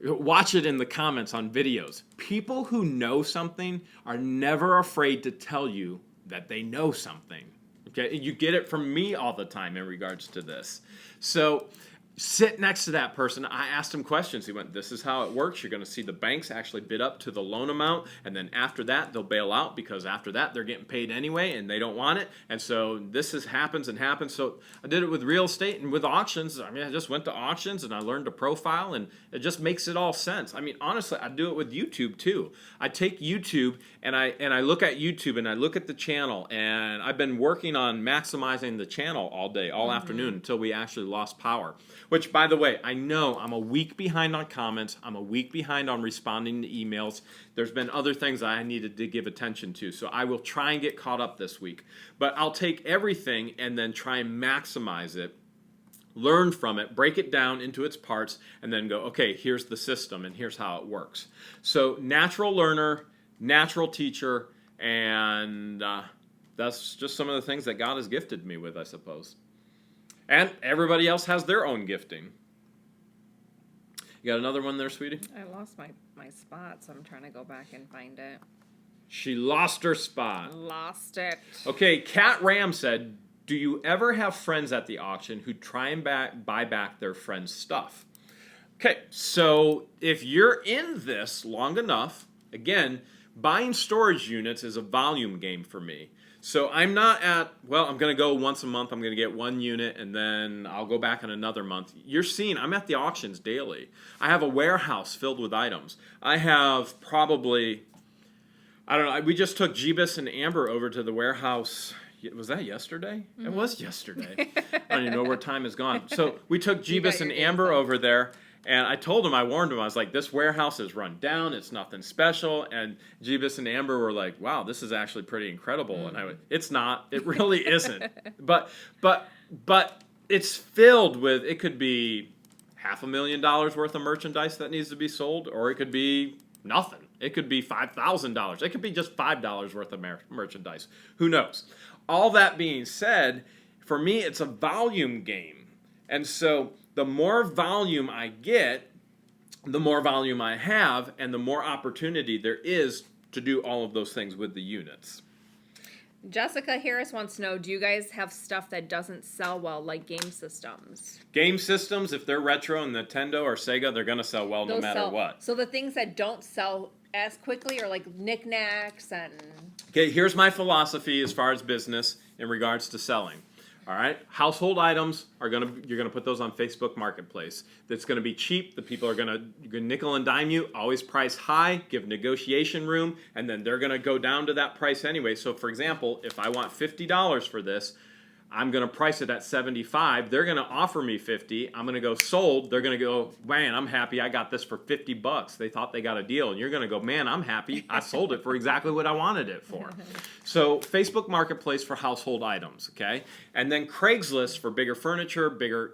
Watch it in the comments on videos. People who know something are never afraid to tell you that they know something. Okay, you get it from me all the time in regards to this. So sit next to that person. I asked him questions. He went, "This is how it works. You're going to see the banks actually bid up to the loan amount, and then after that, they'll bail out, because after that, they're getting paid anyway, and they don't want it. And so this happens and happens." So I did it with real estate and with auctions. I mean, I just went to auctions, and I learned to profile, and it just makes it all sense. I mean, honestly, I do it with YouTube, too. I take YouTube, and I look at YouTube, and I look at the channel, and I've been working on maximizing the channel all day, all afternoon, until we actually lost power. Which, by the way, I know I'm a week behind on comments. I'm a week behind on responding to emails. There's been other things I needed to give attention to. So I will try and get caught up this week. But I'll take everything and then try and maximize it, learn from it, break it down into its parts, and then go, okay, here's the system and here's how it works. So natural learner, natural teacher, and that's just some of the things that God has gifted me with, I suppose. And everybody else has their own gifting. You got another one there, sweetie? I lost my spot, so I'm trying to go back and find it. She lost her spot. Lost it. Okay, Cat Ram said, "Do you ever have friends at the auction who try and buy back their friend's stuff?" Okay, so if you're in this long enough, again, buying storage units is a volume game for me. So I'm not at, well, I'm going to go once a month, I'm going to get one unit, and then I'll go back in another month. You're seeing, I'm at the auctions daily. I have a warehouse filled with items. I have probably, I don't know, we just took Jeebus and Amber over to the warehouse. Was that yesterday? Mm-hmm. It was yesterday. I don't even know where time has gone. So we took Jeebus and Amber over there. And I told him, I warned him, I was like, this warehouse is run down, it's nothing special. And Jeebus and Amber were like, wow, this is actually pretty incredible. Mm. And I went, it's not, it really isn't. But it's filled with, it could be $500,000 worth of merchandise that needs to be sold, or it could be nothing. It could be $5,000. It could be just $5 worth of merchandise. Who knows? All that being said, for me, it's a volume game. And so the more volume I get, the more volume I have, and the more opportunity there is to do all of those things with the units. Jessica Harris wants to know, do you guys have stuff that doesn't sell well, like game systems? Game systems, if they're retro and Nintendo or Sega, they're going to sell well no matter what. So the things that don't sell as quickly are like knickknacks and... Okay, here's my philosophy as far as business in regards to selling. All right, household items you're gonna put those on Facebook Marketplace. That's gonna be cheap. The people are gonna nickel and dime you. Always price high, give negotiation room, and then they're gonna go down to that price anyway. So, for example, if I want $50 for this, I'm going to price it at $75. They're going to offer me $50. I'm going to go sold. They're going to go, man, I'm happy. I got this for $50. They thought they got a deal. And you're going to go, man, I'm happy. I sold it for exactly what I wanted it for. So Facebook Marketplace for household items, okay? And then Craigslist for bigger furniture,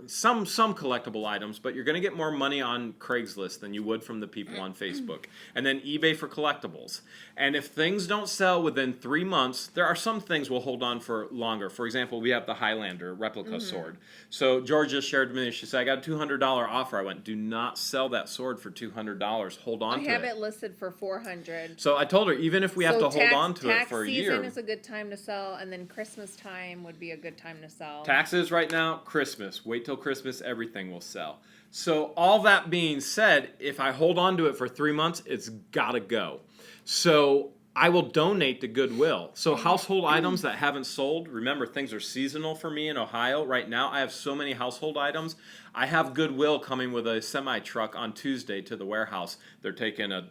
some collectible items, but you're going to get more money on Craigslist than you would from the people on Facebook. And then eBay for collectibles. And if things don't sell within 3 months, there are some things we'll hold on for longer. For example, we have the Highlander replica sword. So Georgia shared with me, she said, I got a $200 offer. I went, do not sell that sword for $200. Hold on to it. I have it listed for $400. So I told her, even if we have to hold on to it for a year. Tax season is a good time to sell, and then Christmas time would be a good time to sell. Taxes right now, Christmas. Wait till Christmas, everything will sell. So all that being said, if I hold on to it for 3 months, it's got to go. So I will donate to Goodwill. So household items that haven't sold, remember things are seasonal for me in Ohio. Right now I have so many household items. I have Goodwill coming with a semi-truck on Tuesday to the warehouse. They're taking a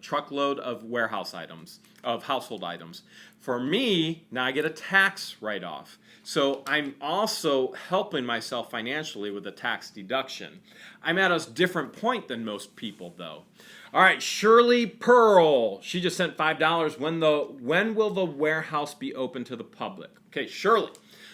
truckload of warehouse items, of household items. For me, now I get a tax write-off. So I'm also helping myself financially with a tax deduction. I'm at a different point than most people though. All right, Shirley Pearl. She just sent $5. When will the warehouse be open to the public? Okay, Shirley.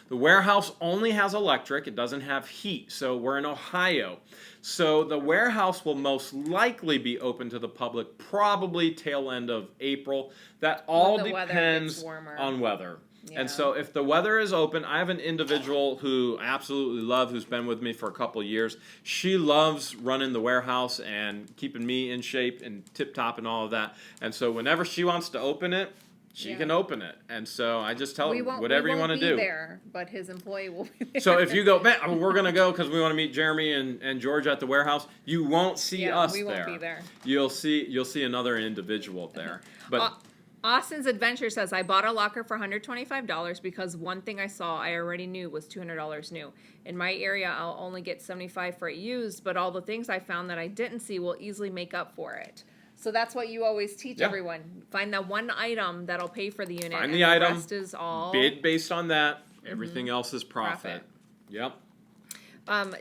The warehouse only has electric. It doesn't have heat. So we're in Ohio. So the warehouse will most likely be open to the public probably tail end of April. That all depends on weather. Yeah. And so if the weather is open, I have an individual who I absolutely love, who's been with me for a couple of years. She loves running the warehouse and keeping me in shape and tip-top and all of that. And so whenever she wants to open it, she can open it. And so I just tell her, whatever you want to do. We won't be there, but his employee will be there. So if you go, man, we're going to go because we want to meet Jeremy and George at the warehouse, you won't see us there. We won't be there. You'll see another individual there. But Austin's Adventure says, I bought a locker for $125 because one thing I saw I already knew was $200 new. In my area, I'll only get $75 for it used, but all the things I found that I didn't see will easily make up for it. So that's what you always teach everyone. Find that one item that'll pay for the unit. Find the item. The rest is all bid based on that. Everything else is profit. Yep.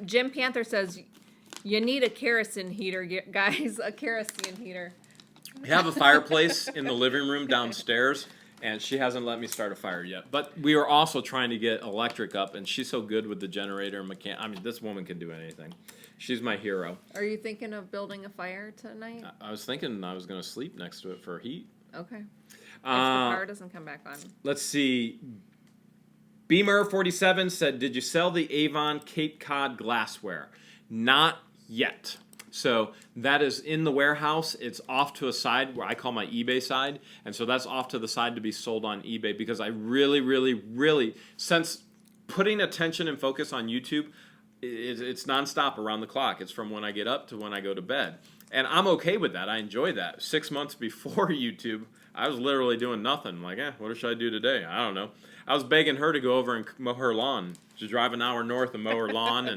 Jim Panther says, you need a kerosene heater, guys. A kerosene heater. We have a fireplace in the living room downstairs, and she hasn't let me start a fire yet. But we are also trying to get electric up, and she's so good with the generator and I mean, this woman can do anything. She's my hero. Are you thinking of building a fire tonight? I was thinking I was going to sleep next to it for heat. Okay. If the power doesn't come back on. Let's see. Beamer47 said, did you sell the Avon Cape Cod glassware? Not yet. So that is in the warehouse. It's off to a side where I call my eBay side. And so that's off to the side to be sold on eBay because I really, since putting attention and focus on YouTube, it's nonstop around the clock. It's from when I get up to when I go to bed. And I'm okay with that. I enjoy that. 6 months before YouTube, I was literally doing nothing. Like, what should I do today? I don't know. I was begging her to go over and mow her lawn. To drive an hour north and mow her lawn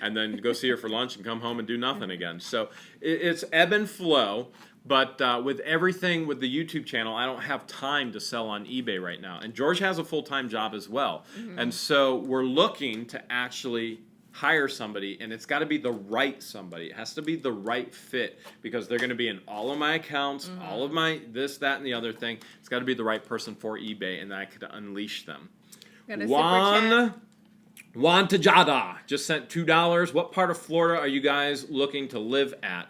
and then go see her for lunch and come home and do nothing again. So it's ebb and flow. But with everything with the YouTube channel, I don't have time to sell on eBay right now. And George has a full-time job as well. Mm-hmm. And so we're looking to actually hire somebody, and it's got to be the right somebody. It has to be the right fit because they're going to be in all of my accounts, all of my this, that, and the other thing. It's got to be the right person for eBay, and then I could unleash them. Juan Tajada just sent $2. What part of Florida are you guys looking to live at?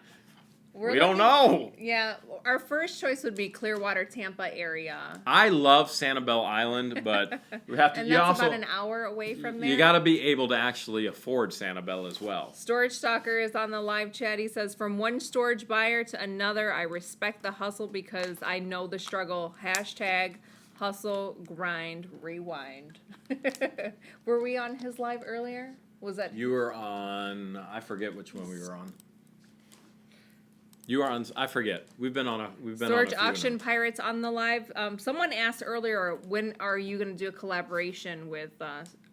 We don't know. Yeah, our first choice would be Clearwater, Tampa area. I love Sanibel Island, but we have to. And that's about an hour away from there. You got to be able to actually afford Sanibel as well. Storage Stalker is on the live chat. He says, from one storage buyer to another, I respect the hustle because I know the struggle. Hashtag hustle, grind, rewind. Were we on his live earlier? Was that? You were on. I forget which one we were on. You are on. I forget. We've been on a. Storage Auction Pirates on the live. Someone asked earlier, when are you going to do a collaboration with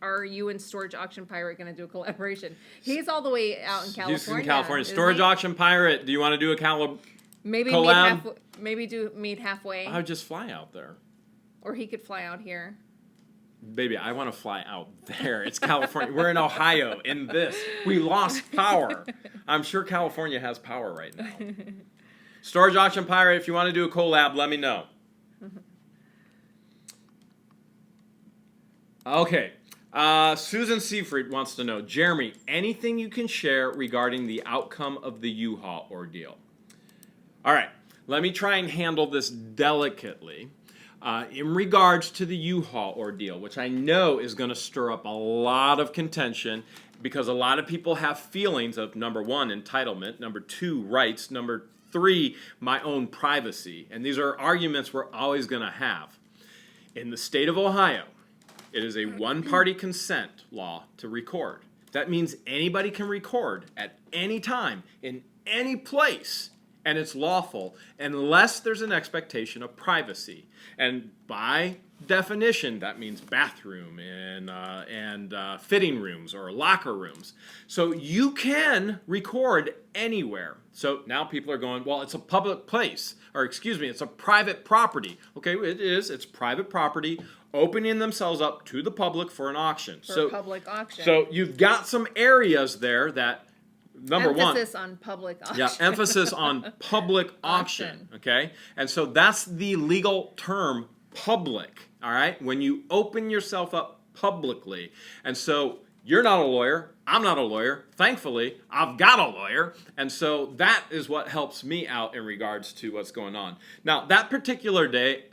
are you and Storage Auction Pirate going to do a collaboration? He's all the way out in California. He's in California. isn't Storage he? Auction Pirate, do you want to do a collab? Maybe collab? meet halfway. I would just fly out there. Or he could fly out here. Baby, I want to fly out there. It's California. We're in Ohio in this. We lost power. I'm sure California has power right now. Storage Auction Pirate, if you want to do a collab, let me know. Okay. Susan Seafried wants to know, Jeremy, anything you can share regarding the outcome of the U-Haul ordeal? All right. Let me try and handle this delicately. In regards to the U-Haul ordeal, which I know is going to stir up a lot of contention because a lot of people have feelings of, number one, entitlement, number two, rights, number three, my own privacy. And these are arguments we're always going to have. In the state of Ohio, it is a one-party consent law to record. That means anybody can record at any time, in any place, and it's lawful unless there's an expectation of privacy. And by definition, that means bathroom and fitting rooms or locker rooms. So you can record anywhere. So now people are going, well, it's a public place, or excuse me, it's a private property. Okay, it is. It's private property, opening themselves up to the public for an auction. For a public auction. So you've got some areas there that, number one. Emphasis on public auction. Yeah, emphasis on public auction, okay? And so that's the legal term, public, all right? When you open yourself up publicly. And so you're not a lawyer, I'm not a lawyer. Thankfully, I've got a lawyer. And so that is what helps me out in regards to what's going on. Now, that particular day,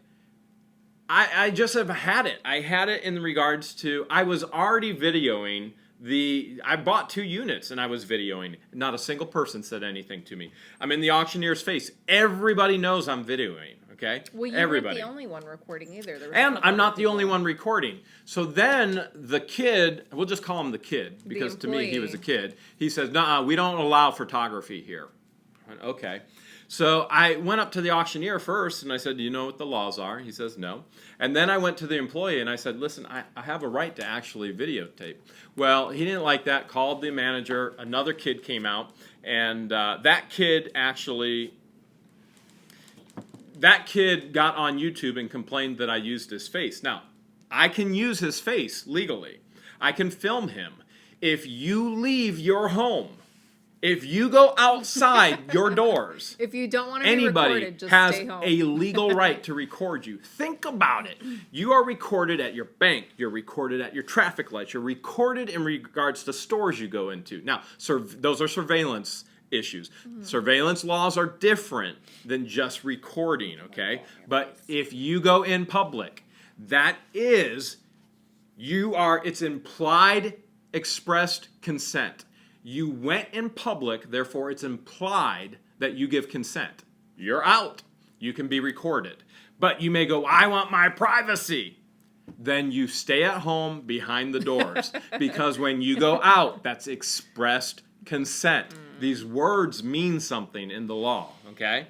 I just have had it. I had it in regards to, I was already videoing I bought 2 units and I was videoing. Not a single person said anything to me. I'm in the auctioneer's face. Everybody knows I'm videoing, okay? Well, you Everybody. weren't the only one recording either. There was And a couple I'm not other the only people. one recording. So then the kid, we'll just call him the kid, because to me he was a kid. He says, "Nuh-uh, we don't allow photography here." I went, okay. So I went up to the auctioneer first and I said, do you know what the laws are? He says, no. And then I went to the employee and I said, listen, I have a right to actually videotape. Well, he didn't like that, called the manager. Another kid came out, and that kid got on YouTube and complained that I used his face. Now, I can use his face legally. I can film him. If you leave your home, if you go outside your doors, if you don't want to be anybody recorded, just has stay home. a legal right to record you. Think about it. You are recorded at your bank. You're recorded at your traffic lights. You're recorded in regards to stores you go into. Now, those are surveillance issues. Surveillance laws are different than just recording, okay? But if you go in public, that is, it's implied expressed consent. You went in public, therefore it's implied that you give consent. You're out. You can be recorded. But you may go, I want my privacy. Then you stay at home behind the doors. Because when you go out, that's expressed consent. These words mean something in the law, okay?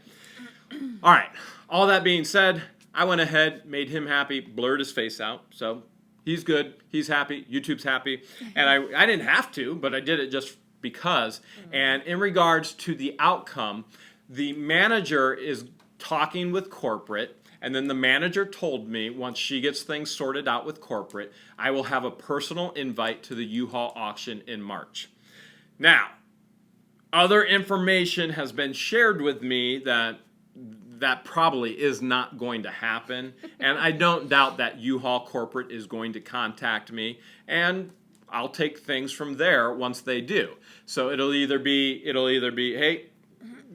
All right. All that being said, I went ahead, made him happy, blurred his face out. So he's good. He's happy. YouTube's happy. And I didn't have to, but I did it just because. And in regards to the outcome, the manager is talking with corporate, and then the manager told me once she gets things sorted out with corporate, I will have a personal invite to the U-Haul auction in March. Now, other information has been shared with me that probably is not going to happen, and I don't doubt that U-Haul corporate is going to contact me, and I'll take things from there once they do. So it'll either be, hey,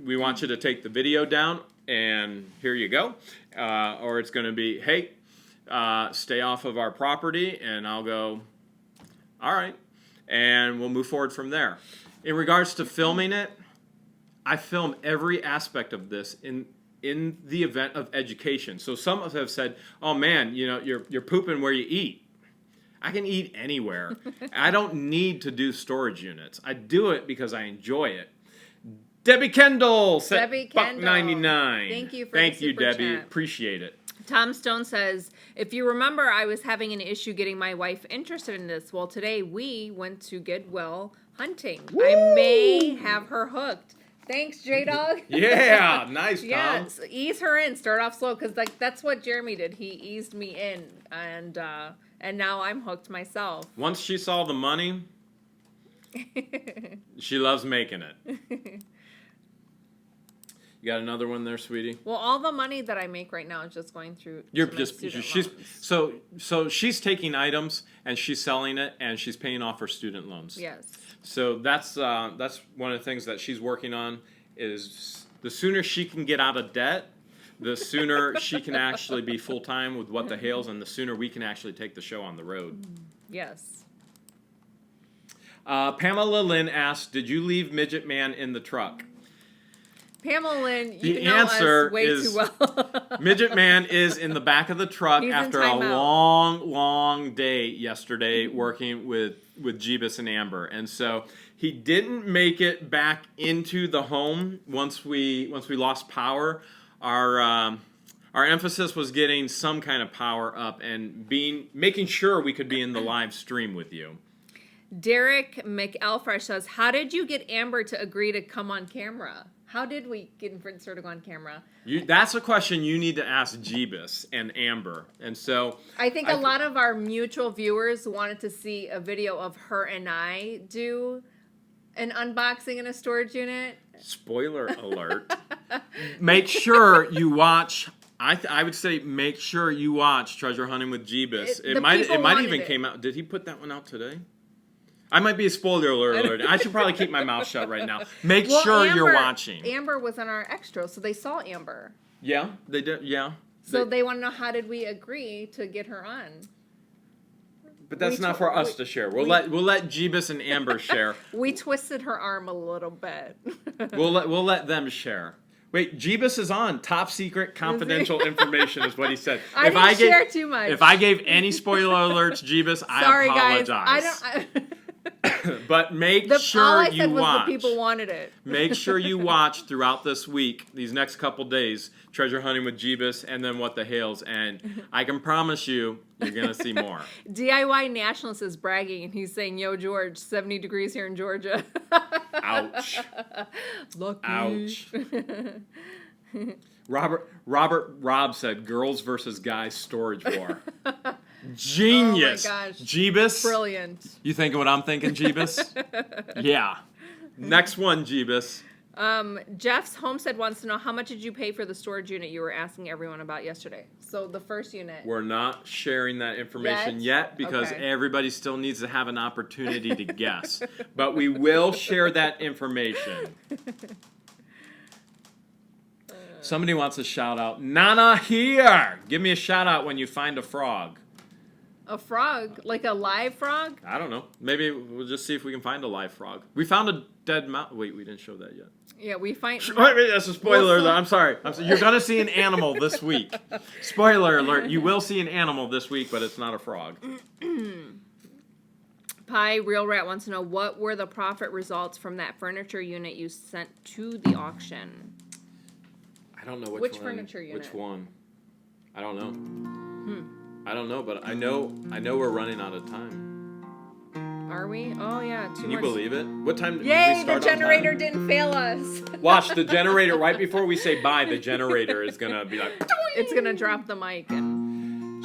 we want you to take the video down, and here you go. Or it's going to be, hey, stay off of our property, and I'll go, all right, and we'll move forward from there. In regards to filming it, I film every aspect of this in the event of education. So some have said, oh man, you're pooping where you eat. I can eat anywhere. I don't need to do storage units. I do it because I enjoy it. Debbie Kendall said $1.99. Thank you for Thank the you, super Debbie. chat. Appreciate it. Tom Stone says, if you remember, I was having an issue getting my wife interested in this. Well, today we went to Goodwill hunting. Woo! I may have her hooked. Thanks, J-Dog. Yeah, nice, Tom. Yeah, so ease her in. Start off slow, because that's what Jeremy did. He eased me in, and now I'm hooked myself. Once she saw the money, she loves making it. You got another one there, sweetie? Well, all the money that I make right now is just going through. So she's taking items and she's selling it and she's paying off her student loans. Yes. So that's one of the things that she's working on. Is the sooner she can get out of debt, the sooner she can actually be full time with What the Hales, and the sooner we can actually take the show on the road. Yes. Pamela Lynn asked, "Did you leave Midget Man in the truck?" Pamela Lynn, you the know answer us way is too well. Midget Man is in the back of the truck after a long day yesterday working with Jeebus and Amber, and so he didn't make it back into the home once we lost power. Our emphasis was getting some kind of power up and making sure we could be in the live stream with you. Derek McElfresh says, how did you get Amber to agree to come on camera? How did we get her to go on camera? That's a question you need to ask Jeebus and Amber. And so I think a lot of our mutual viewers wanted to see a video of her and I do an unboxing in a storage unit. Spoiler alert. Make sure you watch. I would say make sure you watch Treasure Hunting with Jeebus. It might even came out. Did he put that one out today? I might be a spoiler alert. I should probably keep my mouth shut right now. Make sure you're watching. Amber was on our extra, so they saw Amber. Yeah, they did. Yeah. So they want to know, how did we agree to get her on? But that's not for us to share. We'll let Jeebus and Amber share. We twisted her arm a little bit. We'll let them share. Wait, Jeebus is on. Top secret, confidential information is what he said. I didn't share too much. If I gave any spoiler alerts, Jeebus, I apologize. Guys, But make sure all I you said was watch. the people wanted it. Make sure you watch throughout this week, these next couple days, Treasure Hunting with Jeebus and then What the Hales. And I can promise you're going to see more. DIY Nationalist is bragging, and he's saying, yo, George, 70 degrees here in Georgia. Ouch. Lucky. Ouch. Rob said, girls versus guys storage war. Genius. Oh my gosh. Jeebus. Brilliant. You thinking what I'm thinking, Jeebus? Yeah. Next one, Jeebus. Jeff's Homestead wants to know, how much did you pay for the storage unit you were asking everyone about yesterday? So the first unit. We're not sharing that information yet because everybody still needs to have an opportunity to guess. But we will share that information. Somebody wants a shout out. Nana here. Give me a shout out when you find a frog. A frog? Like a live frog? I don't know. Maybe we'll just see if we can find a live frog. We found a dead mouse. Wait, we didn't show that yet. Yeah, we find... Wait, that's a spoiler alert. I'm sorry. You're going to see an animal this week. Spoiler alert. You will see an animal this week, but it's not a frog. Pie Real Rat wants to know, what were the profit results from that furniture unit you sent to the auction? I don't know which furniture unit. Which one? I don't know. I don't know, but I know we're running out of time. Are we? Oh yeah, Can you believe it? What time did we Yay, start the generator didn't fail us. Watch the generator right before we say bye. The generator is gonna be like. It's gonna drop the mic.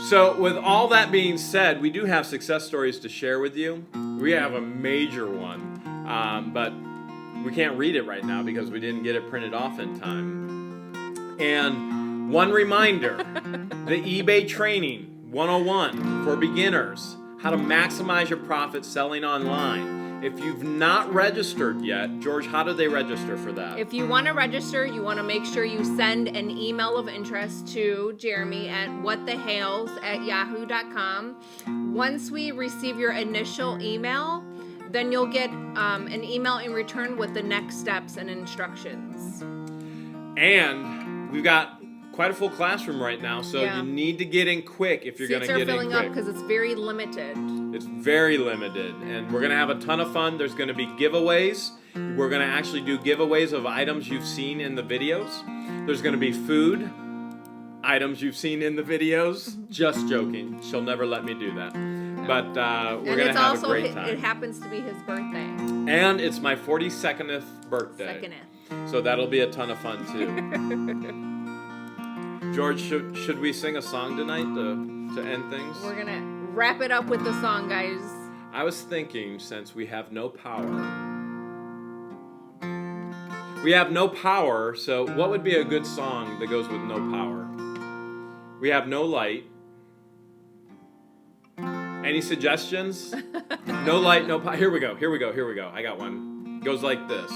So with all that being said, we do have success stories to share with you. We have a major one, but we can't read it right now because we didn't get it printed off in time. And one reminder, the eBay training 101 for beginners, how to maximize your profit selling online. If you've not registered yet, George, how do they register for that? If you want to register, you want to make sure you send an email of interest to Jeremy at whatthehales@yahoo.com. Once we receive your initial email, then you'll get an email in return with the next steps and instructions. And we've got quite a full classroom right now, so you need to get in quick if you're going to get in quick. Seats are filling up because it's very limited. It's very limited, and we're going to have a ton of fun. There's going to be giveaways. We're going to actually do giveaways of items you've seen in the videos. There's going to be food. items you've seen in the videos. Just joking. She'll never let me do that. But we're going to have a great time. It happens to be his birthday. And it's my 42nd birthday. Secondeth. So that'll be a ton of fun, too. George, should we sing a song tonight to end things? We're going to wrap it up with the song, guys. I was thinking, since we have no power. We have no power, so what would be a good song that goes with no power? We have no light. Any suggestions? No light, no power. Here we go. I got one. It goes like this.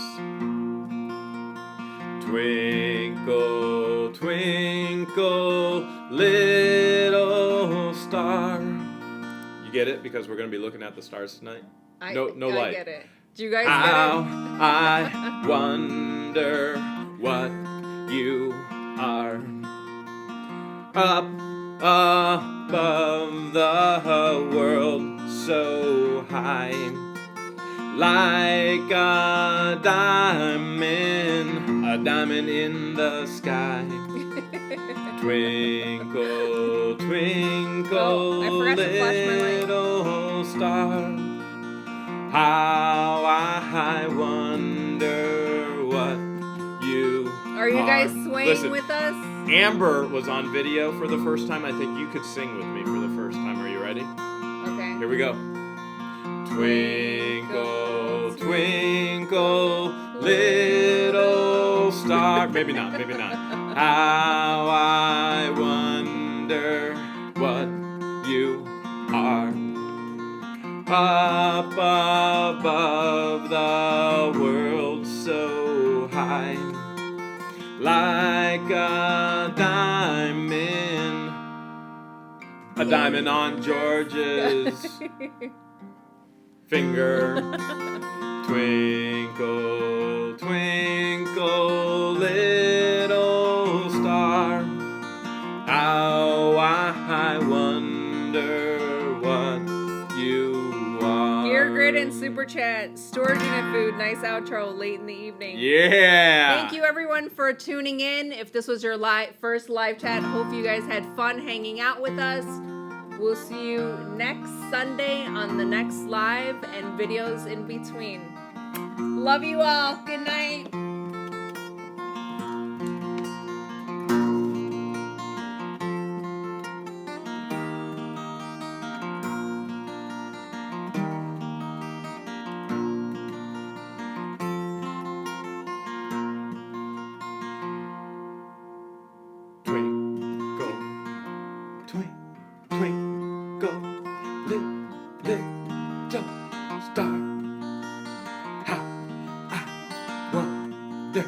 Twinkle, twinkle, little star. You get it? Because we're going to be looking at the stars tonight. No light. I get it. Do you guys How get it? I wonder what you are. Up above the world so high, like a diamond in the sky. Twinkle, twinkle, I forgot to flash my light. little star. How I wonder what you Are you guys swaying Listen, with us? Amber was on video for the first time. I think you could sing with me for the first time. Are you ready? Okay. Here we go. Twinkle, twinkle, little star. Maybe not. How I wonder what you are. Up above the world so high, like a diamond on George's finger. Twinkle, twinkle, little star, how I wonder what you are. Gear Grid and Super Chat, Storage Unit Food, nice outro late in the evening. Yeah. Thank you everyone for tuning in. If this was your first live chat, hope you guys had fun hanging out with us. We'll see you next Sunday on the next live and videos in between. Love you all. Good night. Twinkle, twinkle, little star, how I wonder